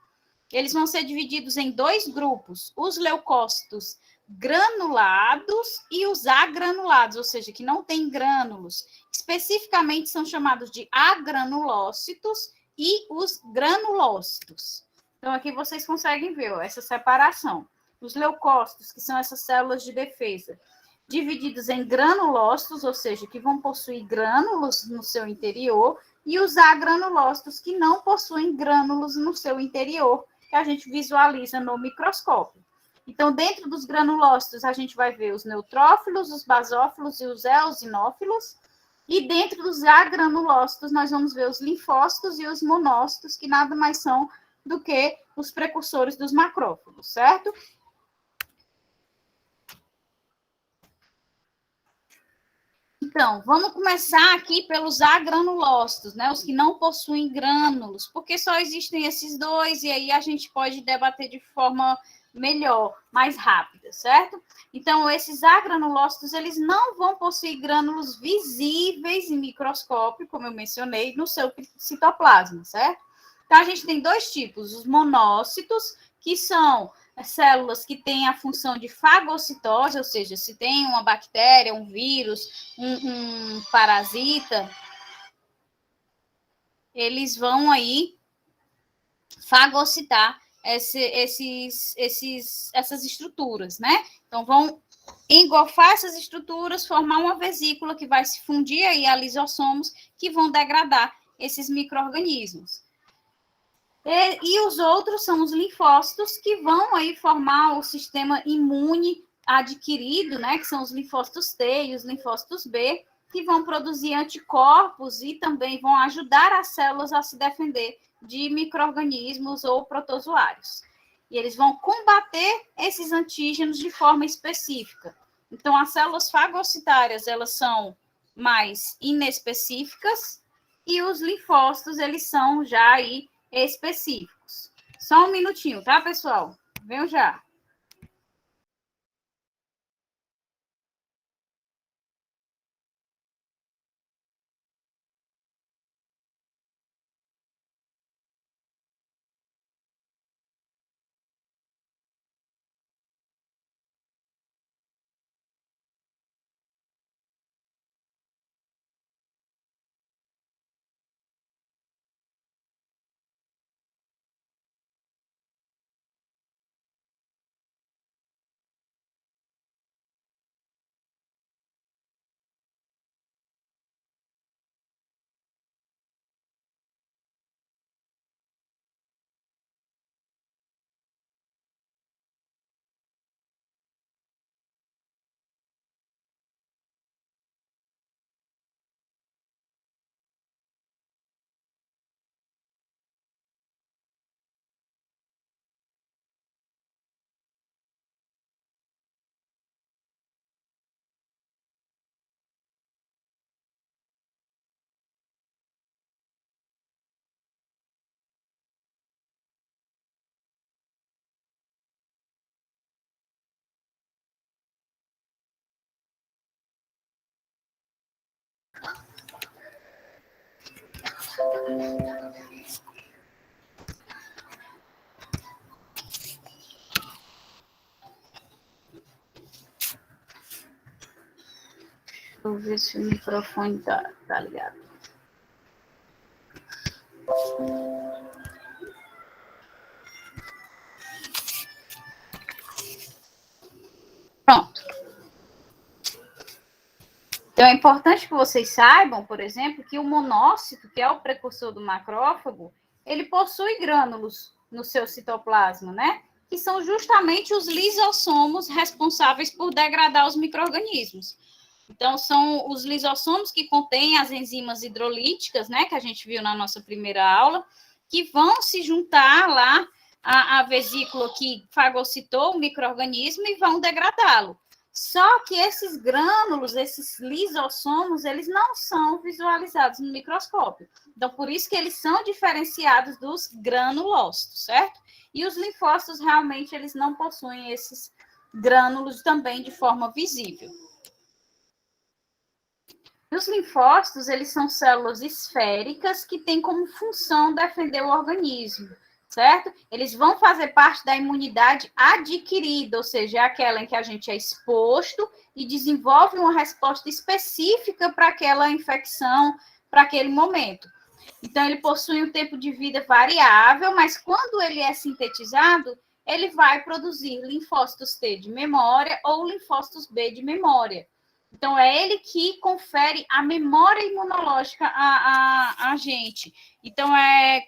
Eles vão ser divididos em dois grupos, os leucócitos granulados e os agranulados, ou seja, que não tem grânulos. Especificamente são chamados de agranulócitos e os granulócitos. Então, aqui vocês conseguem ver essa separação. Os leucócitos, que são essas células de defesa, divididos em granulócitos, ou seja, que vão possuir grânulos no seu interior, e os agranulócitos, que não possuem grânulos no seu interior, que a gente visualiza no microscópio. Então, dentro dos granulócitos, a gente vai ver os neutrófilos, os basófilos e os eosinófilos, e dentro dos agranulócitos, nós vamos ver os linfócitos e os monócitos, que nada mais são do que os precursores dos macrófagos, certo? Então, vamos começar aqui pelos agranulócitos, né? Os que não possuem grânulos, porque só existem esses dois, e aí a gente pode debater de forma melhor, mais rápida, certo? Então, esses agranulócitos, eles não vão possuir grânulos visíveis em microscópio, como eu mencionei, no seu citoplasma, certo? Então, a gente tem dois tipos, os monócitos, que são células que têm a função de fagocitose, ou seja, se tem uma bactéria, um vírus, um parasita, eles vão aí fagocitar essas estruturas, né? Então, vão engolfar essas estruturas, formar uma vesícula que vai se fundir aí a lisossomos, que vão degradar esses micro-organismos. E os outros são os linfócitos, que vão aí formar o sistema imune adquirido, né, que são os linfócitos T e os linfócitos B, que vão produzir anticorpos e também vão ajudar as células a se defender de micro-organismos ou protozoários. E eles vão combater esses antígenos de forma específica. Então, as células fagocitárias, elas são mais inespecíficas e os linfócitos, eles são já aí específicos. Só um minutinho, tá, pessoal? Venho já. Vou ver se o microfone tá ligado. Pronto. Então, é importante que vocês saibam, por exemplo, que o monócito, que é o precursor do macrófago, ele possui grânulos no seu citoplasma, né? Que são justamente os lisossomos responsáveis por degradar os micro-organismos. Então, são os lisossomos que contêm as enzimas hidrolíticas, né? Que a gente viu na nossa primeira aula, que vão se juntar lá à vesícula que fagocitou o micro-organismo e vão degradá-lo. Só que esses grânulos, esses lisossomos, eles não são visualizados no microscópio. Então, por isso que eles são diferenciados dos granulócitos, certo? E os linfócitos, realmente, eles não possuem esses grânulos também de forma visível. E os linfócitos, eles são células esféricas que têm como função defender o organismo, certo? Eles vão fazer parte da imunidade adquirida, ou seja, é aquela em que a gente é exposto e desenvolve uma resposta específica para aquela infecção, para aquele momento. Então, ele possui um tempo de vida variável, mas quando ele é sintetizado, ele vai produzir linfócitos T de memória ou linfócitos B de memória. Então, é ele que confere a memória imunológica a gente. Então, é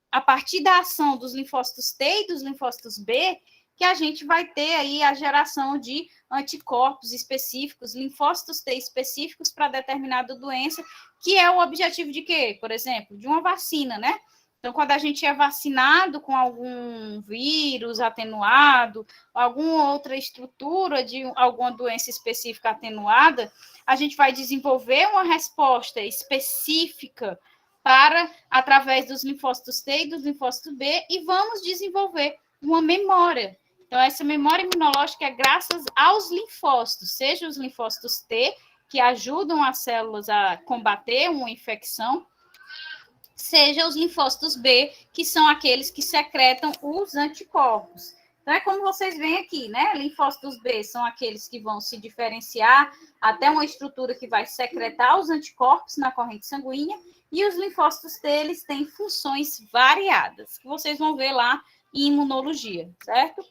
a partir da ação dos linfócitos T e dos linfócitos B que a gente vai ter aí a geração de anticorpos específicos, linfócitos T específicos para determinada doença, que é o objetivo de quê? Por exemplo, de uma vacina, né? Então, quando a gente é vacinado com algum vírus atenuado, alguma outra estrutura de alguma doença específica atenuada, a gente vai desenvolver uma resposta específica para, através dos linfócitos T e dos linfócitos B, e vamos desenvolver uma memória. Então, essa memória imunológica é graças aos linfócitos, seja os linfócitos T, que ajudam as células a combater uma infecção, seja os linfócitos B, que são aqueles que secretam os anticorpos. Então, é como vocês veem aqui, né? Linfócitos B são aqueles que vão se diferenciar até uma estrutura que vai secretar os anticorpos na corrente sanguínea, e os linfócitos T, eles têm funções variadas, que vocês vão ver lá em imunologia, certo?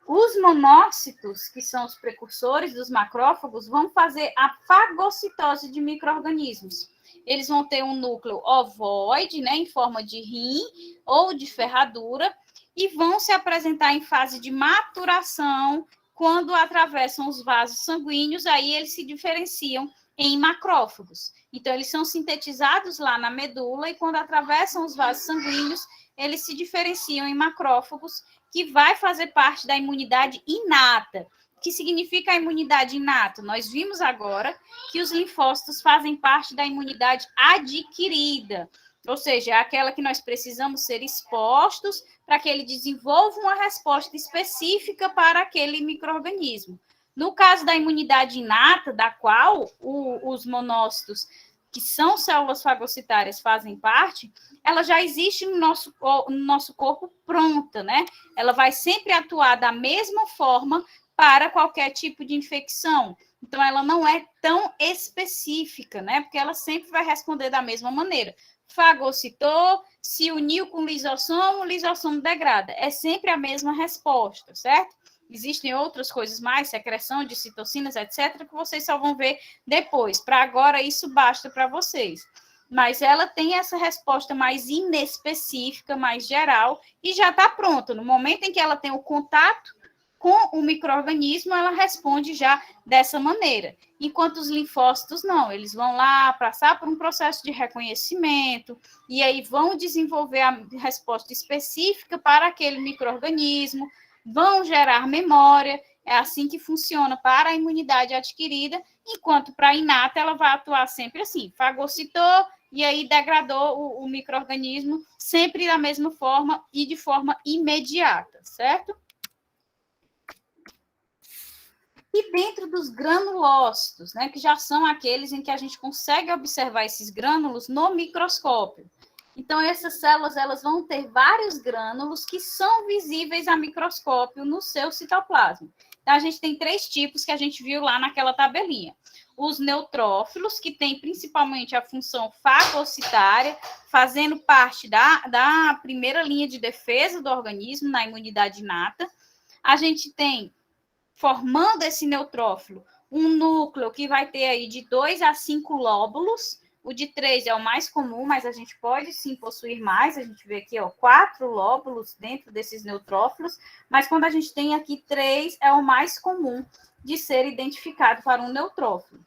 Os monócitos, que são os precursores dos macrófagos, vão fazer a fagocitose de micro-organismos. Eles vão ter um núcleo ovoide, né, em forma de rim ou de ferradura, e vão se apresentar em fase de maturação quando atravessam os vasos sanguíneos, aí eles se diferenciam em macrófagos. Então, eles são sintetizados lá na medula e quando atravessam os vasos sanguíneos, eles se diferenciam em macrófagos, que vai fazer parte da imunidade inata. O que significa a imunidade inata? Nós vimos agora que os linfócitos fazem parte da imunidade adquirida, ou seja, é aquela que nós precisamos ser expostos para que ele desenvolva uma resposta específica para aquele micro-organismo. No caso da imunidade inata, da qual os monócitos, que são células fagocitárias, fazem parte, ela já existe no nosso corpo pronta, né? Ela vai sempre atuar da mesma forma para qualquer tipo de infecção. Então, ela não é tão específica, né? Porque ela sempre vai responder da mesma maneira. Fagocitou, se uniu com o lisossomo degrada. É sempre a mesma resposta, certo? Existem outras coisas mais, secreção de citocinas, etc., que vocês só vão ver depois. Para agora, isso basta para vocês. Mas ela tem essa resposta mais inespecífica, mais geral, e já está pronta. No momento em que ela tem o contato com o micro-organismo, ela responde já dessa maneira. Enquanto os linfócitos, não. Eles vão lá passar por um processo de reconhecimento, e aí vão desenvolver a resposta específica para aquele micro-organismo, vão gerar memória, é assim que funciona para a imunidade adquirida, enquanto para a inata ela vai atuar sempre assim, fagocitou e aí degradou o micro-organismo, sempre da mesma forma e de forma imediata, certo? E dentro dos granulócitos, né, que já são aqueles em que a gente consegue observar esses grânulos no microscópio. Então, essas células elas vão ter vários grânulos que são visíveis a microscópio no seu citoplasma. Então, a gente tem 3 tipos que a gente viu lá naquela tabelinha. Os neutrófilos, que têm principalmente a função fagocitária, fazendo parte da primeira linha de defesa do organismo na imunidade inata. A gente tem, formando esse neutrófilo, um núcleo que vai ter aí de 2 a 5 lóbulos. O de 3 é o mais comum, mas a gente pode sim possuir mais. A gente vê aqui, ó, 4 lóbulos dentro desses neutrófilos, mas quando a gente tem aqui 3, é o mais comum de ser identificado para um neutrófilo.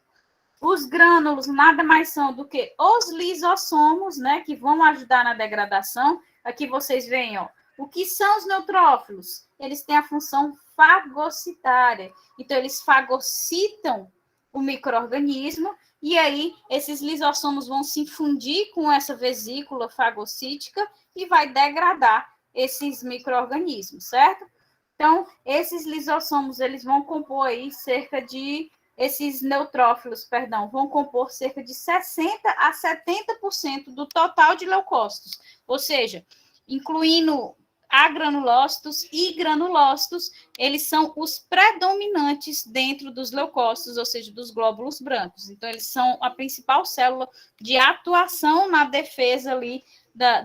Os grânulos nada mais são do que os lisossomos, né, que vão ajudar na degradação. Aqui vocês veem, ó, o que são os neutrófilos? Eles têm a função fagocitária. Então, eles fagocitam o micro-organismo e aí esses lisossomos vão se fundir com essa vesícula fagocítica e vai degradar esses micro-organismos, certo? Então, esses lisossomos, eles vão compor aí esses neutrófilos, perdão, vão compor cerca de 60% a 70% do total de leucócitos, ou seja, incluindo agranulócitos e granulócitos, eles são os predominantes dentro dos leucócitos, ou seja, dos glóbulos brancos. Então, eles são a principal célula de atuação na defesa ali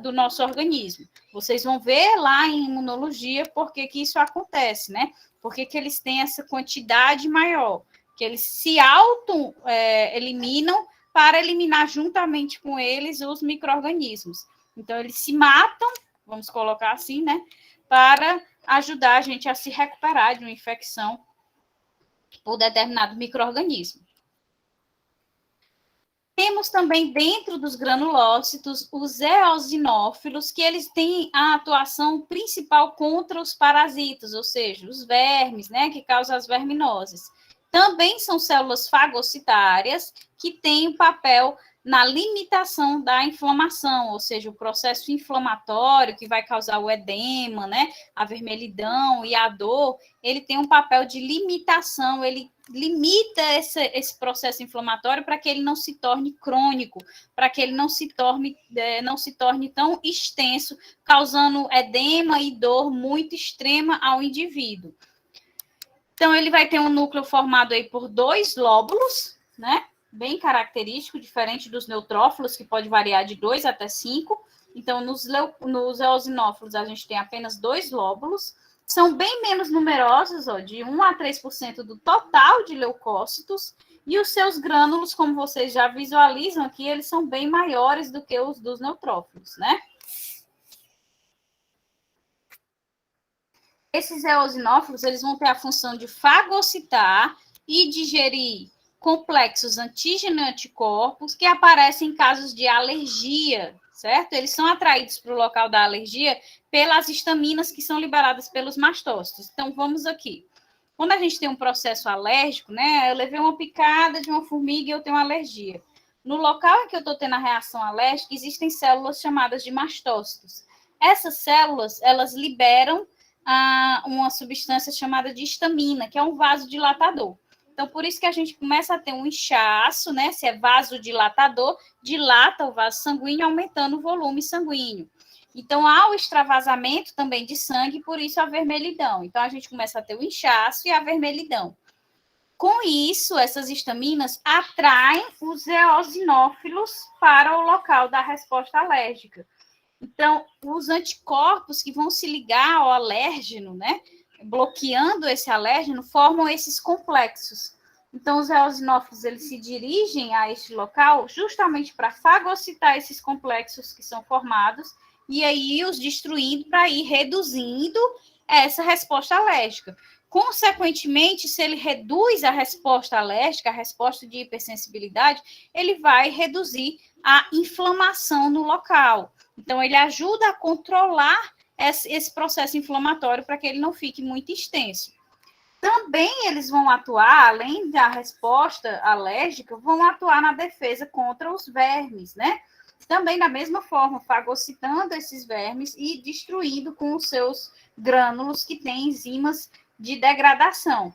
do nosso organismo. Vocês vão ver lá em imunologia por que isso acontece, né? Por que eles têm essa quantidade maior, que eles se auto-eliminam para eliminar juntamente com eles os micro-organismos. Então, eles se matam, vamos colocar assim, né, para ajudar a gente a se recuperar de uma infecção por determinado micro-organismo. Temos também dentro dos granulócitos os eosinófilos, que eles têm a atuação principal contra os parasitas, ou seja, os vermes, né, que causam as verminoses. Também são células fagocitárias que têm um papel na limitação da inflamação, ou seja, o processo inflamatório que vai causar o edema, né, a vermelhidão e a dor, ele tem um papel de limitação, ele limita esse processo inflamatório para que ele não se torne crônico, para que ele não se torne tão extenso, causando edema e dor muito extrema ao indivíduo. Então, ele vai ter um núcleo formado aí por 2 lóbulos, né? Bem característico, diferente dos neutrófilos, que pode variar de 2 até 5. Então, nos eosinófilos, a gente tem apenas 2 lóbulos. São bem menos numerosos, ó, de 1 a 3% do total de leucócitos. E os seus grânulos, como vocês já visualizam aqui, eles são bem maiores do que os dos neutrófilos, né? esses eosinófilos, eles vão ter a função de fagocitar e digerir complexos antígeno e anticorpos que aparecem em casos de alergia, certo? Eles são atraídos para o local da alergia pelas histaminas que são liberadas pelos mastócitos. Então, vamos aqui. Quando a gente tem um processo alérgico, né? Eu levei uma picada de uma formiga e eu tenho alergia. No local em que eu estou tendo a reação alérgica, existem células chamadas de mastócitos. Essas células, elas liberam uma substância chamada de histamina, que é um vasodilatador. Então, por isso que a gente começa a ter um inchaço, né? Se é vasodilatador, dilata o vaso sanguíneo, aumentando o volume sanguíneo. Então, há o extravasamento também de sangue, por isso a vermelhidão. Então, a gente começa a ter o inchaço e a vermelhidão. Com isso, essas histaminas atraem os eosinófilos para o local da resposta alérgica. Então, os anticorpos que vão se ligar ao alérgeno, né, bloqueando esse alérgeno, formam esses complexos. Então, os eosinófilos, eles se dirigem a este local justamente para fagocitar esses complexos que são formados e aí os destruindo para ir reduzindo essa resposta alérgica. Consequentemente, se ele reduz a resposta alérgica, a resposta de hipersensibilidade, ele vai reduzir a inflamação no local. Então, ele ajuda a controlar esse processo inflamatório para que ele não fique muito extenso. Também eles vão atuar, além da resposta alérgica, vão atuar na defesa contra os vermes, né? Também da mesma forma, fagocitando esses vermes e destruindo com os seus grânulos que têm enzimas de degradação.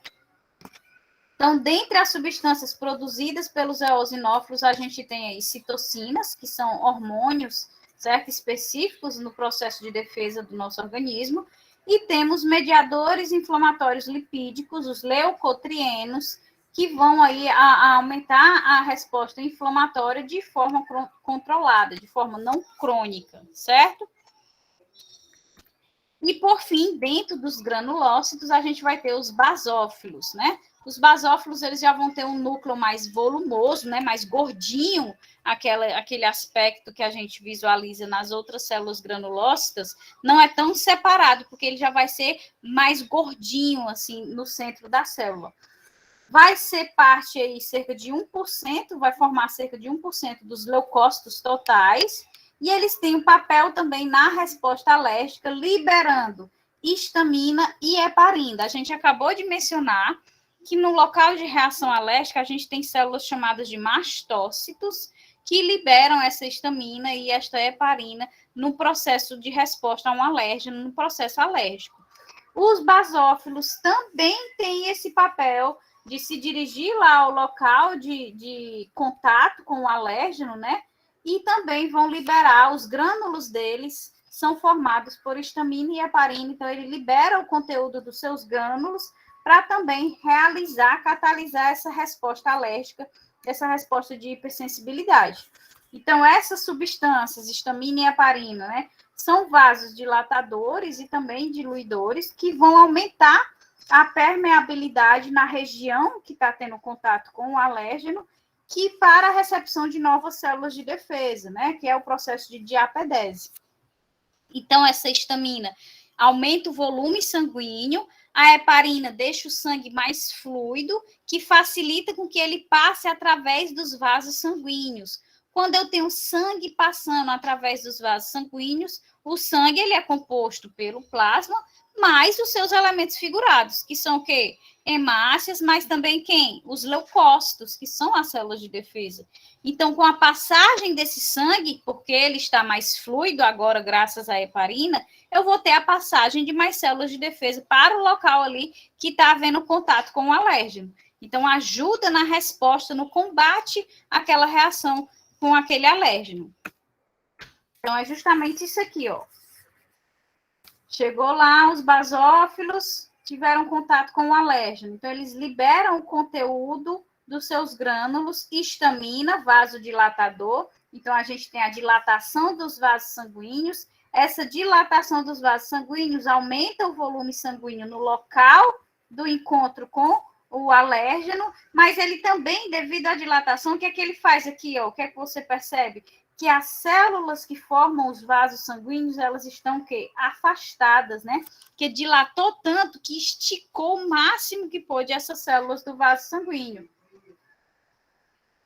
Então, dentre as substâncias produzidas pelos eosinófilos, a gente tem aí citocinas, que são hormônios, certo, específicos no processo de defesa do nosso organismo, e temos mediadores inflamatórios lipídicos, os leucotrienos, que vão aí a aumentar a resposta inflamatória de forma controlada, de forma não crônica, certo? E, por fim, dentro dos granulócitos, a gente vai ter os basófilos, né? Os basófilos, eles já vão ter um núcleo mais volumoso, né? Mais gordinho, aquele aspecto que a gente visualiza nas outras células granulócitas, não é tão separado, porque ele já vai ser mais gordinho, assim, no centro da célula. Vai ser parte aí, cerca de 1%, vai formar cerca de 1% dos leucócitos totais, e eles têm um papel também na resposta alérgica, liberando histamina e heparina. A gente acabou de mencionar que no local de reação alérgica, a gente tem células chamadas de mastócitos, que liberam essa histamina e esta heparina no processo de resposta a um alérgeno, no processo alérgico. Os basófilos também têm esse papel de se dirigir lá ao local de contato com o alérgeno, né? E também vão liberar, os grânulos deles são formados por histamina e heparina, então ele libera o conteúdo dos seus grânulos para também realizar, catalisar essa resposta alérgica, essa resposta de hipersensibilidade. Então, essas substâncias, histamina e heparina, né, são vasos dilatadores e também diluidores que vão aumentar a permeabilidade na região que está tendo contato com o alérgeno, que para a recepção de novas células de defesa, né, que é o processo de diapedese. Então, essa histamina aumenta o volume sanguíneo, a heparina deixa o sangue mais fluido, que facilita com que ele passe através dos vasos sanguíneos. Quando eu tenho sangue passando através dos vasos sanguíneos, o sangue ele é composto pelo plasma, mais os seus elementos figurados, que são o quê? Hemácias, mas também quem? Os leucócitos, que são as células de defesa. Então, com a passagem desse sangue, porque ele está mais fluido agora, graças à heparina, eu vou ter a passagem de mais células de defesa para o local ali que está havendo contato com o alérgeno. Então, ajuda na resposta, no combate àquela reação com aquele alérgeno. Então, é justamente isso aqui, ó. Chegou lá, os basófilos tiveram contato com o alérgeno. Então, eles liberam o conteúdo dos seus grânulos, histamina, vasodilatador. Então, a gente tem a dilatação dos vasos sanguíneos. Essa dilatação dos vasos sanguíneos aumenta o volume sanguíneo no local do encontro com o alérgeno, mas ele também, devido à dilatação, o que é que ele faz aqui, ó? O que é que você percebe? que as células que formam os vasos sanguíneos, elas estão o quê? Afastadas, né? Que dilatou tanto que esticou o máximo que pôde essas células do vaso sanguíneo.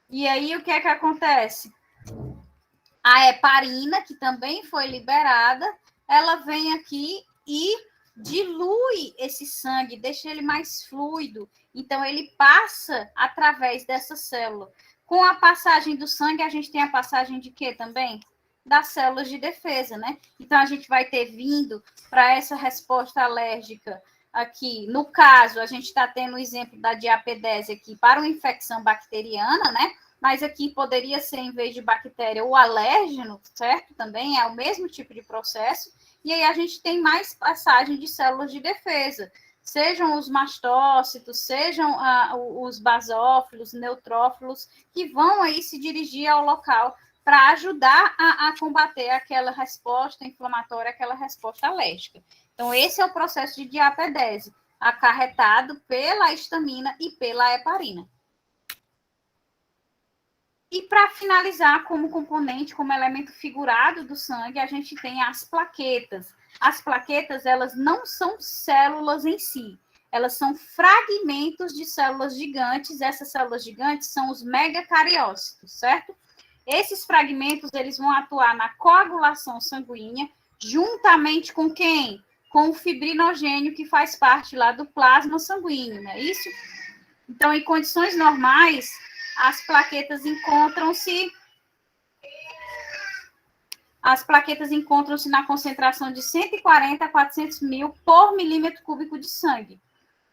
E aí, o que é que acontece? A heparina, que também foi liberada, ela vem aqui e dilui esse sangue, deixa ele mais fluido. Então, ele passa através dessa célula. Com a passagem do sangue, a gente tem a passagem de quê também? Das células de defesa, né? Então, a gente vai ter vindo para essa resposta alérgica aqui. No caso, a gente está tendo o exemplo da diapedese aqui para uma infecção bacteriana, né? Mas aqui poderia ser, em vez de bactéria, o alérgeno, certo? Também é o mesmo tipo de processo. E aí a gente tem mais passagem de células de defesa, sejam os mastócitos, sejam os basófilos, neutrófilos, que vão aí se dirigir ao local para ajudar a combater aquela resposta inflamatória, aquela resposta alérgica. Então, esse é o processo de diapedese, acarretado pela histamina e pela heparina. E para finalizar, como componente, como elemento figurado do sangue, a gente tem as plaquetas. As plaquetas, elas não são células em si, elas são fragmentos de células gigantes. Essas células gigantes são os megacariócitos, certo? Esses fragmentos, eles vão atuar na coagulação sanguínea, juntamente com quem? Com o fibrinogênio, que faz parte lá do plasma sanguíneo, não é isso? Então, em condições normais, as plaquetas encontram-se na concentração de 140 a 400 mil por milímetro cúbico de sangue.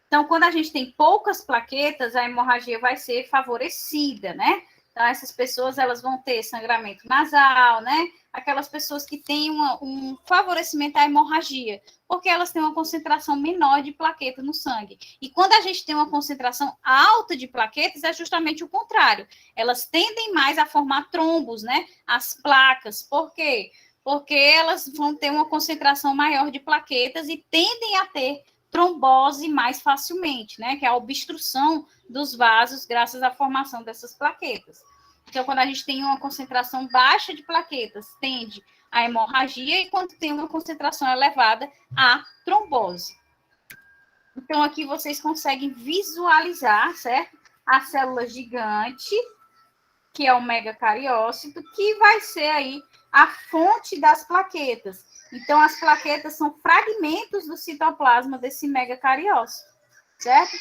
Então, quando a gente tem poucas plaquetas, a hemorragia vai ser favorecida, né? Então, essas pessoas, elas vão ter sangramento nasal, né? Aquelas pessoas que têm um favorecimento à hemorragia, porque elas têm uma concentração menor de plaqueta no sangue. E quando a gente tem uma concentração alta de plaquetas, é justamente o contrário. Elas tendem mais a formar trombos, né? As placas. Por quê? Porque elas vão ter uma concentração maior de plaquetas e tendem a ter trombose mais facilmente, né? Que é a obstrução dos vasos graças à formação dessas plaquetas. Então, quando a gente tem uma concentração baixa de plaquetas, tende a hemorragia, e quando tem uma concentração elevada, a trombose. Então, aqui vocês conseguem visualizar, certo? A célula gigante, que é o megacariócito, que vai ser aí a fonte das plaquetas. Então, as plaquetas são fragmentos do citoplasma desse megacariócito, certo?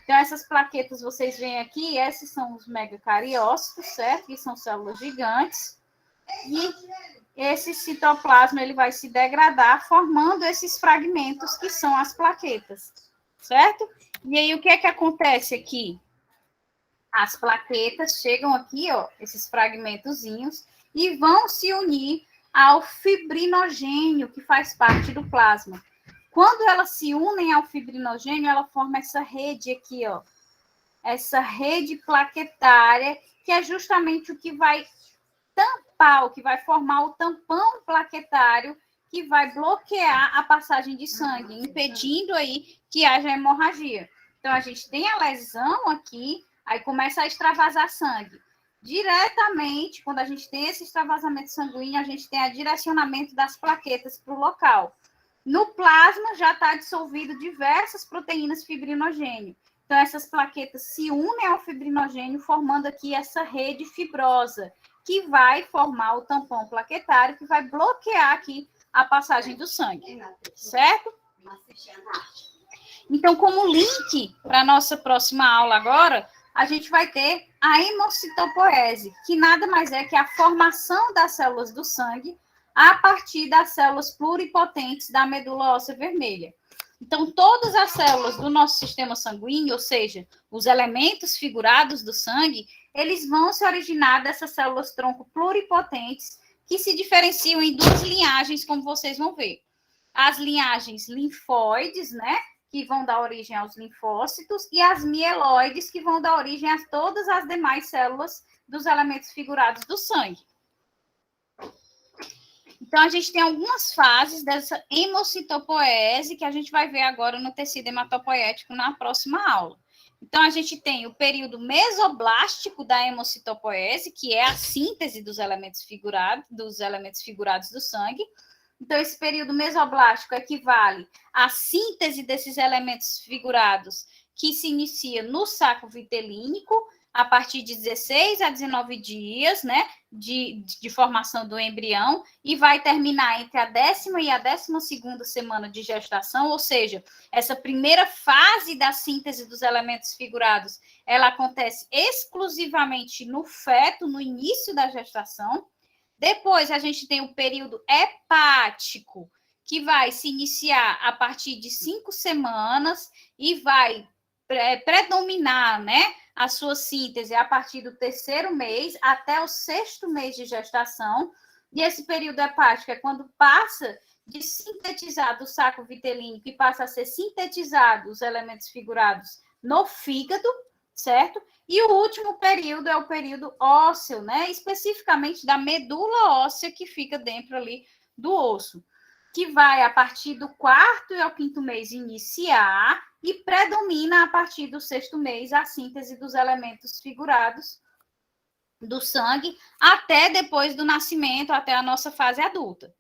Então, essas plaquetas, vocês veem aqui, esses são os megacariócitos, certo? Que são células gigantes. E esse citoplasma, ele vai se degradar, formando esses fragmentos, que são as plaquetas, certo? E aí, o que é que acontece aqui? As plaquetas chegam aqui, ó, esses fragmentozinhos, e vão se unir ao fibrinogênio, que faz parte do plasma. Quando elas se unem ao fibrinogênio, ela forma essa rede aqui, ó. Essa rede plaquetária, que é justamente o que vai tampar, o que vai formar o tampão plaquetário, que vai bloquear a passagem de sangue, impedindo aí que haja hemorragia. Então, a gente tem a lesão aqui, aí começa a extravasar sangue. Diretamente, quando a gente tem esse extravasamento sanguíneo, a gente tem o direcionamento das plaquetas para o local. No plasma já está dissolvido diversas proteínas fibrinogênio. Então, essas plaquetas se unem ao fibrinogênio, formando aqui essa rede fibrosa, que vai formar o tampão plaquetário, que vai bloquear aqui a passagem do sangue, certo? Então, como link para a nossa próxima aula agora, a gente vai ter a hemocitopoese, que nada mais é que a formação das células do sangue a partir das células pluripotentes da medula óssea vermelha. Então, todas as células do nosso sistema sanguíneo, ou seja, os elementos figurados do sangue, eles vão se originar dessas células tronco pluripotentes, que se diferenciam em duas linhagens, como vocês vão ver. As linhagens linfóides, né, que vão dar origem aos linfócitos, e as mieloides, que vão dar origem a todas as demais células dos elementos figurados do sangue. Então, a gente tem algumas fases dessa hemocitopoese que a gente vai ver agora no tecido hematopoético na próxima aula. Então, a gente tem o período mesoblástico da hemocitopoese, que é a síntese dos elementos figurados do sangue. Então, esse período mesoblástico equivale à síntese desses elementos figurados que se inicia no saco vitelínico, a partir de 16 a 19 dias, né, de formação do embrião, e vai terminar entre a 10ª e a 12ª semana de gestação, ou seja, essa primeira fase da síntese dos elementos figurados, ela acontece exclusivamente no feto, no início da gestação. Depois, a gente tem o período hepático, que vai se iniciar a partir de 5 semanas e vai predominar, né, a sua síntese a partir do 3º mês até o 6º mês de gestação. E esse período hepático é quando passa de sintetizar do saco vitelínico e passa a ser sintetizado os elementos figurados no fígado, certo? E o último período é o período ósseo, né? Especificamente da medula óssea que fica dentro ali do osso, que vai a partir do 4º e ao 5º mês iniciar e predomina a partir do 6º mês a síntese dos elementos figurados do sangue até depois do nascimento, até a nossa fase adulta.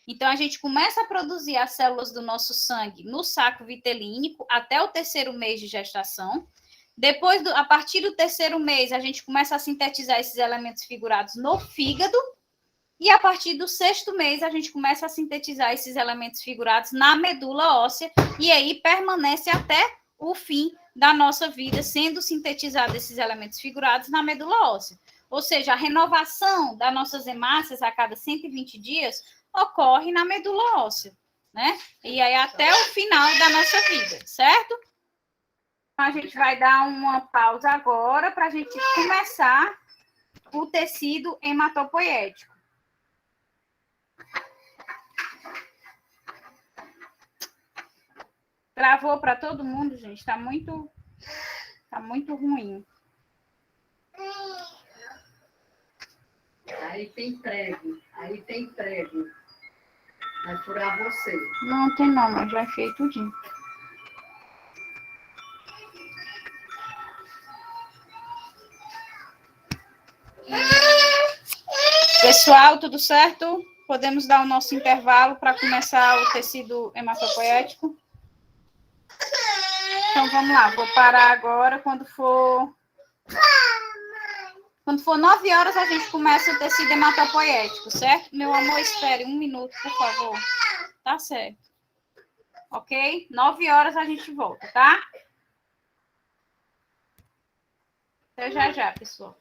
Então, a gente começa a produzir as células do nosso sangue no saco vitelínico até o 3º mês de gestação. Depois, a partir do 3º mês, a gente começa a sintetizar esses elementos figurados no fígado. E a partir do 6º mês, a gente começa a sintetizar esses elementos figurados na medula óssea. E aí permanece até o fim da nossa vida, sendo sintetizados esses elementos figurados na medula óssea. Ou seja, a renovação das nossas hemácias a cada 120 dias ocorre na medula óssea, né? E aí até o final da nossa vida, certo? A gente vai dar uma pausa agora para a gente começar o tecido hematopoético. Travou para todo mundo, gente. Tá muito ruim. Aí tem prego. Vai furar você. Não tem não, mas já enfiei tudinho. Pessoal, tudo certo? Podemos dar o nosso intervalo para começar o tecido hematopoético? Então, vamos lá. Vou parar agora. Quando for 9 horas, a gente começa o tecido hematopoético, certo? Meu amor, espere 1 minuto, por favor. Tá certo. Ok? 9 horas a gente volta, tá? Até já, pessoal.